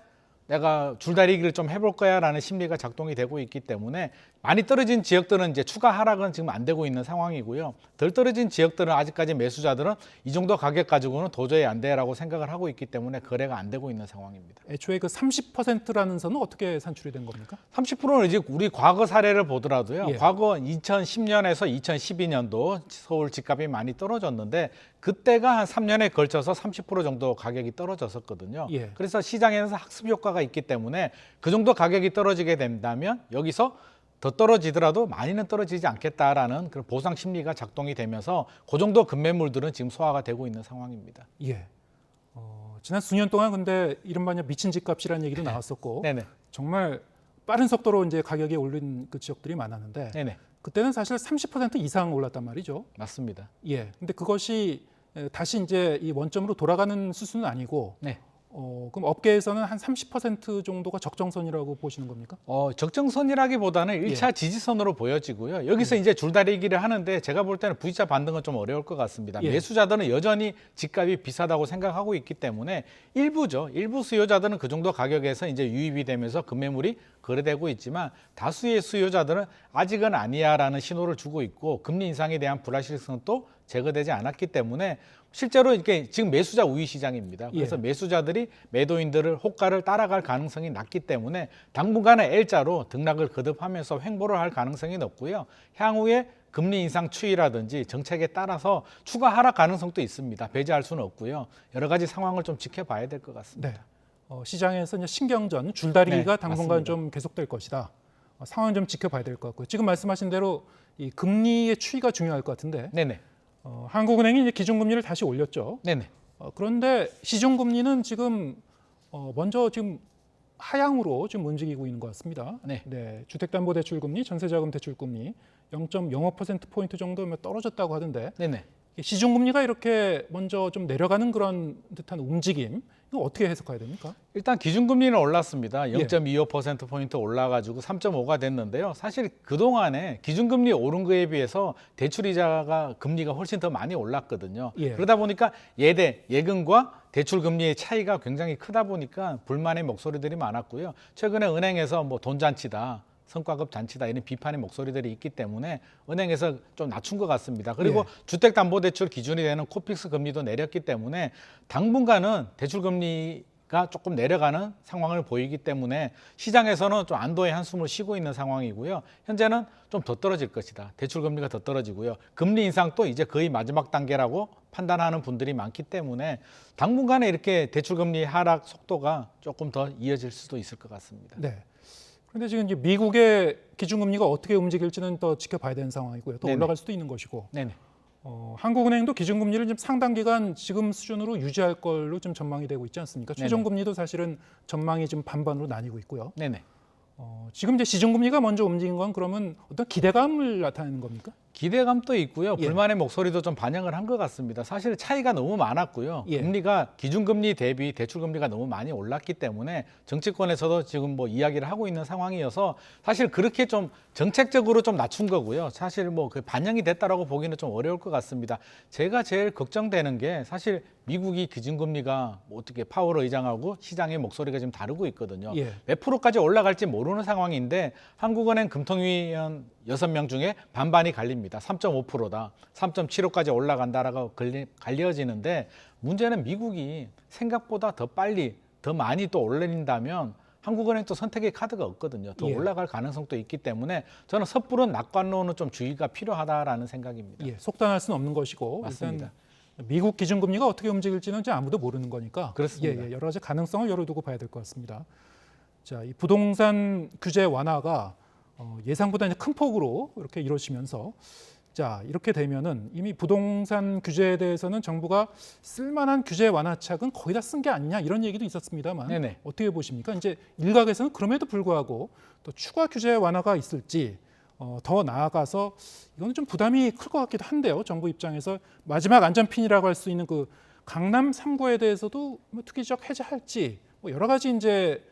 내가 줄다리기를 좀 해볼 거야라는 심리가 작동이 되고 있기 때문에 많이 떨어진 지역들은 이제 추가 하락은 지금 안 되고 있는 상황이고요. 덜 떨어진 지역들은 아직까지 매수자들은 이 정도 가격 가지고는 도저히 안 돼라고 생각을 하고 있기 때문에 거래가 안 되고 있는 상황입니다. 애초에 그 30%라는 선은 어떻게 산출이 된 겁니까? 30%는 이제 우리 과거 사례를 보더라도요. 과거 2010년에서 2012년도 서울 집값이 많이 떨어졌는데 그때가 한 3년에 걸쳐서 30% 정도 가격이 떨어졌었거든요. 그래서 시장에서 학습 효과가 있기 때문에 그 정도 가격이 떨어지게 된다면 여기서 더 떨어지더라도 많이는 떨어지지 않겠다라는 그런 보상 심리가 작동이 되면서 그 정도 급매물들은 지금 소화가 되고 있는 상황입니다. 지난 수년 동안 근데 이른바 미친 집값이라는 얘기도 나왔었고 정말 빠른 속도로 이제 가격이 오른 그 지역들이 많았는데 그때는 사실 30% 이상 올랐단 말이죠. 맞습니다. 근데 그것이 다시 이제 이 원점으로 돌아가는 수준은 아니고 그럼 업계에서는 한 30% 정도가 적정선이라고 보시는 겁니까? 적정선이라기보다는 1차 지지선으로 보여지고요. 여기서 이제 줄다리기를 하는데 제가 볼 때는 V자 반등은 좀 어려울 것 같습니다. 매수자들은 여전히 집값이 비싸다고 생각하고 있기 때문에 일부 수요자들은 그 정도 가격에서 이제 유입이 되면서 급매물이 거래되고 있지만 다수의 수요자들은 아직은 아니야라는 신호를 주고 있고 금리 인상에 대한 불확실성은 또 제거되지 않았기 때문에 실제로 이렇게 지금 매수자 우위 시장입니다. 그래서 매수자들이 매도인들을 호가를 따라갈 가능성이 낮기 때문에 당분간은 L자로 등락을 거듭하면서 횡보를 할 가능성이 높고요. 향후에 금리 인상 추이라든지 정책에 따라서 추가 하락 가능성도 있습니다. 배제할 수는 없고요. 여러 가지 상황을 좀 지켜봐야 될 것 같습니다. 시장에서 이제 신경전, 줄다리기가 당분간 좀 계속될 것이다. 상황 좀 지켜봐야 될 것 같고요. 지금 말씀하신 대로 이 금리의 추이가 중요할 것 같은데 한국은행이 이제 기준금리를 다시 올렸죠. 그런데 시중금리는 지금 먼저 지금 하향으로 지금 움직이고 있는 것 같습니다. 주택담보대출금리, 전세자금대출금리 0.05%포인트 정도 떨어졌다고 하던데 시중금리가 이렇게 먼저 좀 내려가는 그런 듯한 움직임, 이거 어떻게 해석해야 됩니까? 일단 기준금리는 올랐습니다. 0.25%포인트 올라가지고 3.5가 됐는데요. 사실 그동안에 기준금리 오른 거에 비해서 대출이자가 금리가 훨씬 더 많이 올랐거든요. 그러다 보니까 예금과 대출금리의 차이가 굉장히 크다 보니까 불만의 목소리들이 많았고요. 최근에 은행에서 뭐 돈잔치다, 성과급 잔치다 이런 비판의 목소리들이 있기 때문에 은행에서 좀 낮춘 것 같습니다. 그리고 주택담보대출 기준이 되는 코픽스 금리도 내렸기 때문에 당분간은 대출금리가 조금 내려가는 상황을 보이기 때문에 시장에서는 좀 안도의 한숨을 쉬고 있는 상황이고요. 현재는 좀 더 떨어질 것이다. 대출금리가 더 떨어지고요. 금리 인상도 이제 거의 마지막 단계라고 판단하는 분들이 많기 때문에 당분간에 이렇게 대출금리 하락 속도가 조금 더 이어질 수도 있을 것 같습니다. 그런데 지금 이제 미국의 기준금리가 어떻게 움직일지는 또 지켜봐야 되는 상황이고요. 또 올라갈 수도 있는 것이고. 한국은행도 기준금리를 좀 상당 기간 지금 수준으로 유지할 걸로 좀 전망이 되고 있지 않습니까? 최종금리도 사실은 전망이 좀 반반으로 나뉘고 있고요. 지금 이제 시중금리가 먼저 움직인 건 그러면 어떤 기대감을 나타내는 겁니까? 기대감도 있고요. 예. 불만의 목소리도 좀 반영을 한 것 같습니다. 사실 차이가 너무 많았고요. 예. 금리가 기준금리 대비 대출금리가 너무 많이 올랐기 때문에 정치권에서도 지금 뭐 이야기를 하고 있는 상황이어서 사실 그렇게 좀 정책적으로 좀 낮춘 거고요. 사실 뭐 그 반영이 됐다라고 보기는 좀 어려울 것 같습니다. 제가 제일 걱정되는 게 사실 미국이 기준금리가 뭐 어떻게 파월 의장하고 시장의 목소리가 지금 다르고 있거든요. 예. 몇 프로까지 올라갈지 모르는 상황인데 한국은행 금통위원 6명 중에 반반이 갈립니다. 3.5%다. 3.75까지 올라간다라고 갈려지는데 문제는 미국이 생각보다 더 빨리 더 많이 또 올린다면 한국은행 또 선택의 카드가 없거든요. 더 예. 올라갈 가능성도 있기 때문에 저는 섣부른 낙관론은 좀 주의가 필요하다라는 생각입니다. 예, 속단할 수는 없는 것이고 맞습니다. 일단 미국 기준금리가 어떻게 움직일지는 이제 아무도 모르는 거니까 그렇습니다. 여러 가지 가능성을 열어두고 봐야 될 것 같습니다. 자, 이 부동산 규제 완화가 예상보다 이제 큰 폭으로 이렇게 이루어지면서 자, 이렇게 되면은 이미 부동산 규제에 대해서는 정부가 쓸만한 규제 완화책은 거의 다 쓴 게 아니냐 이런 얘기도 있었습니다만 네네. 어떻게 보십니까? 이제 일각에서는 그럼에도 불구하고 또 추가 규제 완화가 있을지 더 나아가서 이거는 좀 부담이 클 것 같기도 한데요. 정부 입장에서 마지막 안전핀이라고 할 수 있는 그 강남 3구에 대해서도 뭐 투기적 해제할지 뭐 여러 가지 이제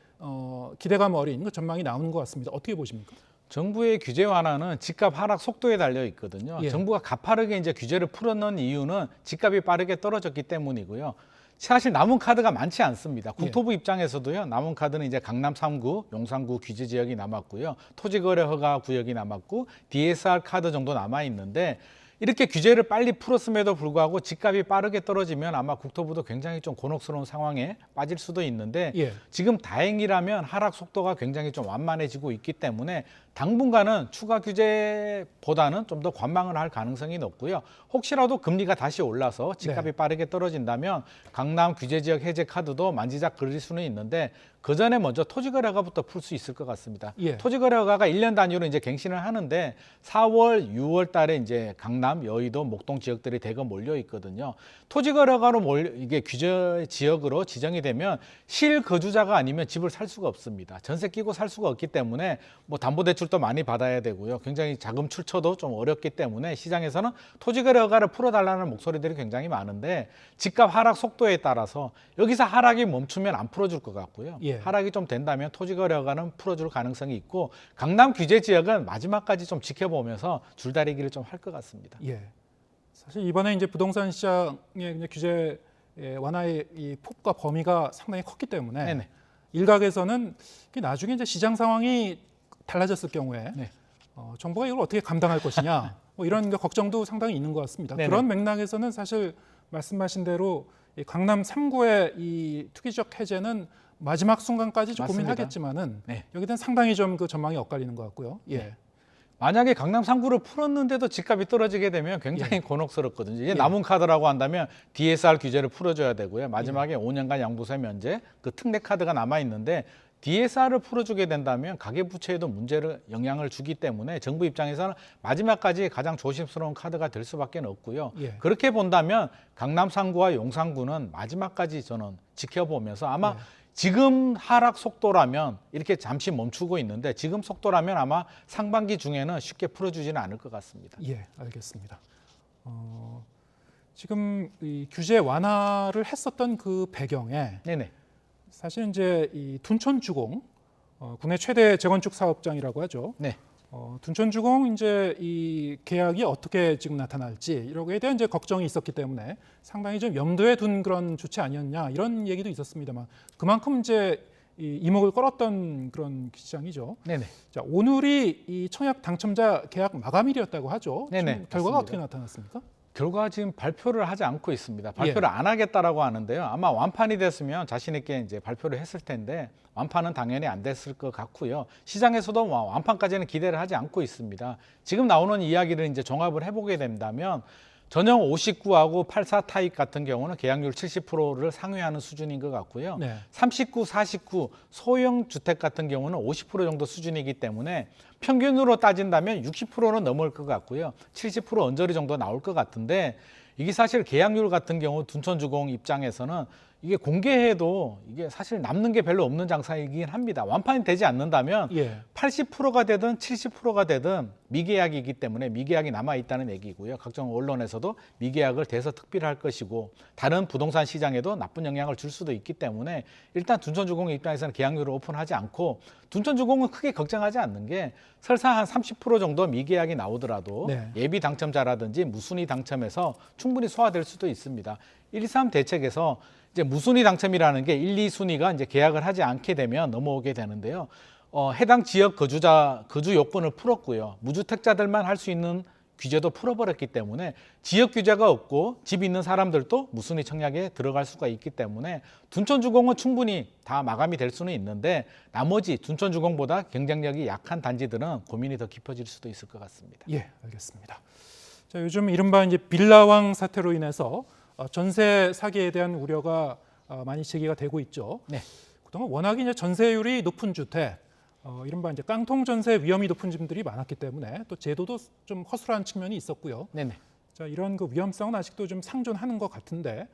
기대감 어린 그 전망이 나오는 것 같습니다. 어떻게 보십니까? 정부의 규제 완화는 집값 하락 속도에 달려 있거든요. 예. 정부가 가파르게 이제 규제를 풀어넣은 이유는 집값이 빠르게 떨어졌기 때문이고요. 사실 남은 카드가 많지 않습니다. 국토부 입장에서도요. 남은 카드는 이제 강남 3구, 용산구 규제 지역이 남았고요. 토지거래 허가 구역이 남았고 DSR 카드 정도 남아 있는데 이렇게 규제를 빨리 풀었음에도 불구하고 집값이 빠르게 떨어지면 아마 국토부도 굉장히 좀 곤혹스러운 상황에 빠질 수도 있는데 예. 지금 다행이라면 하락 속도가 굉장히 좀 완만해지고 있기 때문에 당분간은 추가 규제보다는 좀 더 관망을 할 가능성이 높고요. 혹시라도 금리가 다시 올라서 집값이 네. 빠르게 떨어진다면 강남 규제 지역 해제 카드도 만지작 그릴 수는 있는데 그 전에 먼저 토지거래가부터 풀 수 있을 것 같습니다. 예. 토지거래가가 1년 단위로 이제 갱신을 하는데 4월, 6월 달에 이제 강남, 여의도, 목동 지역들이 대거 몰려 있거든요. 토지거래가로 이게 규제 지역으로 지정이 되면 실거주자가 아니면 집을 살 수가 없습니다. 전세 끼고 살 수가 없기 때문에 뭐 담보대출도 많이 받아야 되고요. 굉장히 자금 출처도 좀 어렵기 때문에 시장에서는 토지거래가를 풀어달라는 목소리들이 굉장히 많은데 집값 하락 속도에 따라서 여기서 하락이 멈추면 안 풀어줄 것 같고요. 예. 하락이 좀 된다면 토지거래가는 풀어줄 가능성이 있고 강남 규제 지역은 마지막까지 좀 지켜보면서 줄다리기를 좀 할 것 같습니다. 예. 사실 이번에 이제 부동산 시장의 이제 규제 완화의 이 폭과 범위가 상당히 컸기 때문에 네네. 일각에서는 나중에 이제 시장 상황이 달라졌을 경우에 네. 정부가 이걸 어떻게 감당할 것이냐 뭐 이런 걱정도 상당히 있는 것 같습니다. 네네. 그런 맥락에서는 사실 말씀하신 대로 이 강남 3구의 이 투기적 해제는 마지막 순간까지 좀 맞습니다. 고민하겠지만은 네. 여기 대한 상당히 좀 그 전망이 엇갈리는 것 같고요. 예. 네. 만약에 강남 3구를 풀었는데도 집값이 떨어지게 되면 굉장히 곤혹스럽거든요. 이제 남은 카드라고 한다면 DSR 규제를 풀어줘야 되고요. 마지막에 5년간 양도세 면제, 그 특례 카드가 남아 있는데 DSR을 풀어주게 된다면 가계부채에도 영향을 주기 때문에 정부 입장에서는 마지막까지 가장 조심스러운 카드가 될 수밖에 없고요. 예. 그렇게 본다면 강남 3구와 용산구는 마지막까지 저는 지켜보면서 아마 지금 하락 속도라면 이렇게 잠시 멈추고 있는데 지금 속도라면 아마 상반기 중에는 쉽게 풀어주지는 않을 것 같습니다. 예, 알겠습니다. 지금 이 규제 완화를 했었던 그 배경에 네네. 사실 이제 이 둔촌주공 국내 최대 재건축 사업장이라고 하죠. 네. 둔촌주공 이제 이 계약이 어떻게 지금 나타날지 이러고에 대한 이제 걱정이 있었기 때문에 상당히 좀 염두에 둔 그런 조치 아니었냐 이런 얘기도 있었습니다만 그만큼 이제 이 이목을 끌었던 그런 시장이죠. 네네. 자, 오늘이 이 청약 당첨자 계약 마감일이었다고 하죠. 네네, 지금 결과가 맞습니다. 어떻게 나타났습니까? 결과 지금 발표를 하지 않고 있습니다. 발표를 안 하겠다라고 하는데요. 아마 완판이 됐으면 자신 있게 이제 발표를 했을 텐데 완판은 당연히 안 됐을 것 같고요. 시장에서도 완판까지는 기대를 하지 않고 있습니다. 지금 나오는 이야기를 이제 종합을 해보게 된다면 전형 59하고 84 타입 같은 경우는 계약률 70%를 상회하는 수준인 것 같고요. 네. 39, 49 소형 주택 같은 경우는 50% 정도 수준이기 때문에 평균으로 따진다면 60%는 넘을 것 같고요. 70% 언저리 정도 나올 것 같은데 이게 사실 계약률 같은 경우 둔촌주공 입장에서는 이게 공개해도 이게 사실 남는 게 별로 없는 장사이긴 합니다. 완판이 되지 않는다면 80%가 되든 70%가 되든 미계약이기 때문에 미계약이 남아있다는 얘기고요. 각종 언론에서도 미계약을 대서특필할 것이고 다른 부동산 시장에도 나쁜 영향을 줄 수도 있기 때문에 일단 둔촌주공의 입장에서는 계약률을 오픈하지 않고 둔촌주공은 크게 걱정하지 않는 게 설사 한 30% 정도 미계약이 나오더라도 예비 당첨자라든지 무순위 당첨에서 충분히 소화될 수도 있습니다. 1.3 대책에서 이제 무순위 당첨이라는 게 1, 2순위가 이제 계약을 하지 않게 되면 넘어오게 되는데요. 해당 지역 거주 요건을 풀었고요. 무주택자들만 할 수 있는 규제도 풀어버렸기 때문에 지역 규제가 없고 집 있는 사람들도 무순위 청약에 들어갈 수가 있기 때문에 둔촌주공은 충분히 다 마감이 될 수는 있는데 나머지 둔촌주공보다 경쟁력이 약한 단지들은 고민이 더 깊어질 수도 있을 것 같습니다. 예, 알겠습니다. 자, 요즘 이른바 이제 빌라왕 사태로 인해서 전세 사기에 대한 우려가 많이 제기가 되고 있죠. 그동안 워낙 이제 전세율이 높은 주택, 이른바 이제 깡통 전세 위험이 높은 집들이 많았기 때문에 또 제도도 좀 허술한 측면이 있었고요. 자, 이런 그 위험성은 아직도 좀 상존하는 것 같은데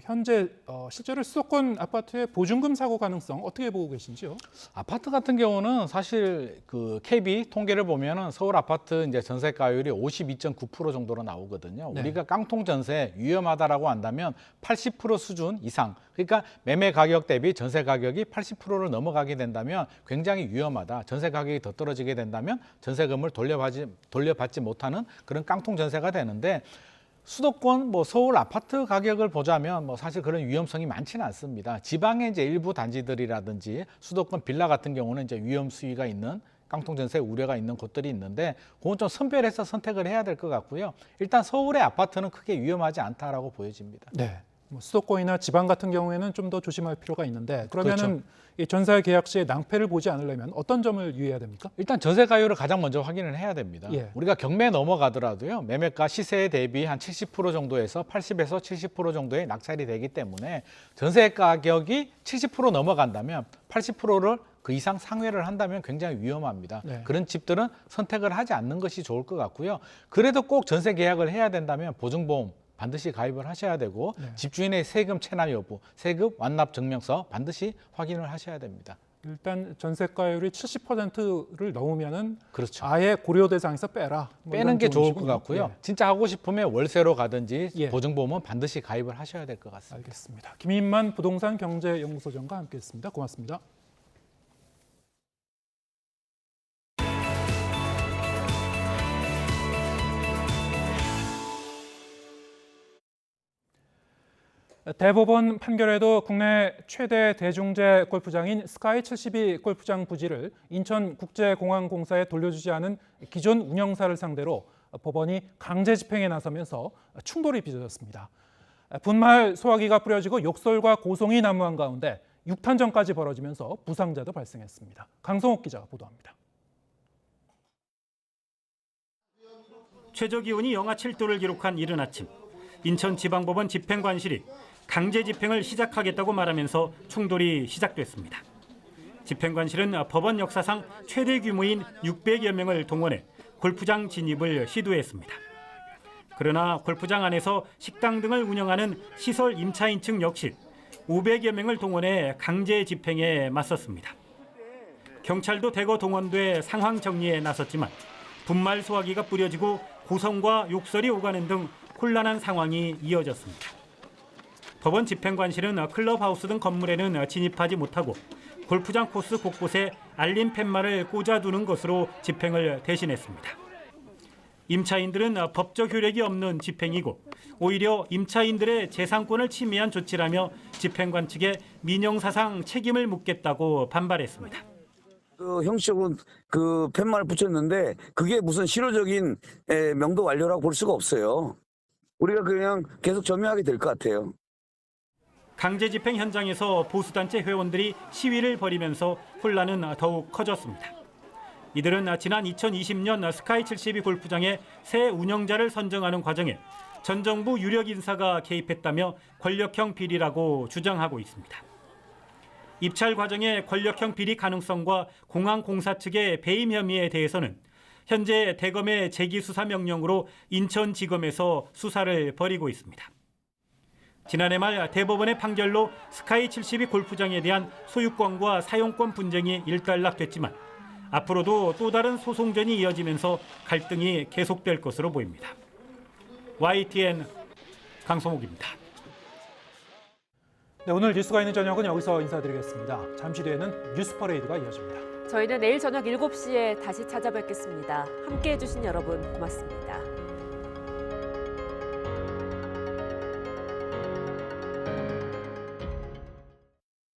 현재 실제로 수도권 아파트의 보증금 사고 가능성 어떻게 보고 계신지요? 아파트 같은 경우는 사실 그 KB 통계를 보면은 서울 아파트 이제 전세가율이 52.9% 정도로 나오거든요. 우리가 깡통 전세 위험하다라고 한다면 80% 수준 이상. 그러니까 매매 가격 대비 전세 가격이 80%를 넘어가게 된다면 굉장히 위험하다. 전세 가격이 더 떨어지게 된다면 전세금을 돌려받지 못하는 그런 깡통 전세가 되는데 수도권 서울 아파트 가격을 보자면 사실 그런 위험성이 많지는 않습니다. 지방의 이제 일부 단지들이라든지 수도권 빌라 같은 경우는 이제 위험 수위가 있는 깡통 전세 우려가 있는 곳들이 있는데 그건 좀 선별해서 선택을 해야 될 것 같고요. 일단 서울의 아파트는 크게 위험하지 않다라고 보여집니다. 수도권이나 지방 같은 경우에는 좀 더 조심할 필요가 있는데 그러면은 이 전세 계약 시에 낭패를 보지 않으려면 어떤 점을 유의해야 됩니까? 일단 전세 가율을 가장 먼저 확인을 해야 됩니다. 우리가 경매 넘어가더라도요. 매매가 시세에 대비 한 70% 정도에서 80에서 70% 정도의 낙찰이 되기 때문에 전세 가격이 70% 넘어간다면 80%를 그 이상 상회를 한다면 굉장히 위험합니다. 그런 집들은 선택을 하지 않는 것이 좋을 것 같고요. 그래도 꼭 전세 계약을 해야 된다면 보증보험 반드시 가입을 하셔야 되고 집주인의 세금 체납 여부, 세금 완납 증명서 반드시 확인을 하셔야 됩니다. 일단 전세가율이 70%를 넘으면은 아예 고려 대상에서 빼라. 빼는 게 좋을 것 같고요. 진짜 하고 싶으면 월세로 가든지 보증보험은 반드시 가입을 하셔야 될 것 같습니다. 알겠습니다. 김인만 부동산 경제연구소장과 함께했습니다. 고맙습니다. 대법원 판결에도 국내 최대 대중제 골프장인 스카이 72 골프장 부지를 인천국제공항공사에 돌려주지 않은 기존 운영사를 상대로 법원이 강제 집행에 나서면서 충돌이 빚어졌습니다. 분말 소화기가 뿌려지고 욕설과 고성이 난무한 가운데 6탄전까지 벌어지면서 부상자도 발생했습니다. 강성옥 기자가 보도합니다. 최저기온이 영하 7도를 기록한 이른 아침, 인천지방법원 집행관실이 강제 집행을 시작하겠다고 말하면서 충돌이 시작됐습니다. 집행관실은 법원 역사상 최대 규모인 600여 명을 동원해 골프장 진입을 시도했습니다. 그러나 골프장 안에서 식당 등을 운영하는 시설 임차인 측 역시 500여 명을 동원해 강제 집행에 맞섰습니다. 경찰도 대거 동원돼 상황 정리에 나섰지만 분말 소화기가 뿌려지고 고성과 욕설이 오가는 등 혼란한 상황이 이어졌습니다. 법원 집행관실은 클럽하우스 등 건물에는 진입하지 못하고 골프장 코스 곳곳에 알림 팻말을 꽂아두는 것으로 집행을 대신했습니다. 임차인들은 법적 효력이 없는 집행이고 오히려 임차인들의 재산권을 침해한 조치라며 집행관 측에 민형사상 책임을 묻겠다고 반발했습니다. 형식적으로 그 팻말을 붙였는데 그게 무슨 실효적인 명도 완료라고 볼 수가 없어요. 우리가 그냥 계속 점유하게 될 것 같아요. 강제 집행 현장에서 보수단체 회원들이 시위를 벌이면서 혼란은 더욱 커졌습니다. 이들은 지난 2020년 스카이 72 골프장의 새 운영자를 선정하는 과정에 전 정부 유력 인사가 개입했다며 권력형 비리라고 주장하고 있습니다. 입찰 과정의 권력형 비리 가능성과 공항공사 측의 배임 혐의에 대해서는 현재 대검의 재기수사 명령으로 인천지검에서 수사를 벌이고 있습니다. 지난해 말 대법원의 판결로 스카이 72 골프장에 대한 소유권과 사용권 분쟁이 일단락됐지만 앞으로도 또 다른 소송전이 이어지면서 갈등이 계속될 것으로 보입니다. YTN 강성욱입니다. 네, 오늘 뉴스가 있는 저녁은 여기서 인사드리겠습니다. 잠시 뒤에는 뉴스 퍼레이드가 이어집니다. 저희는 내일 저녁 7시에 다시 찾아뵙겠습니다. 함께해 주신 여러분 고맙습니다.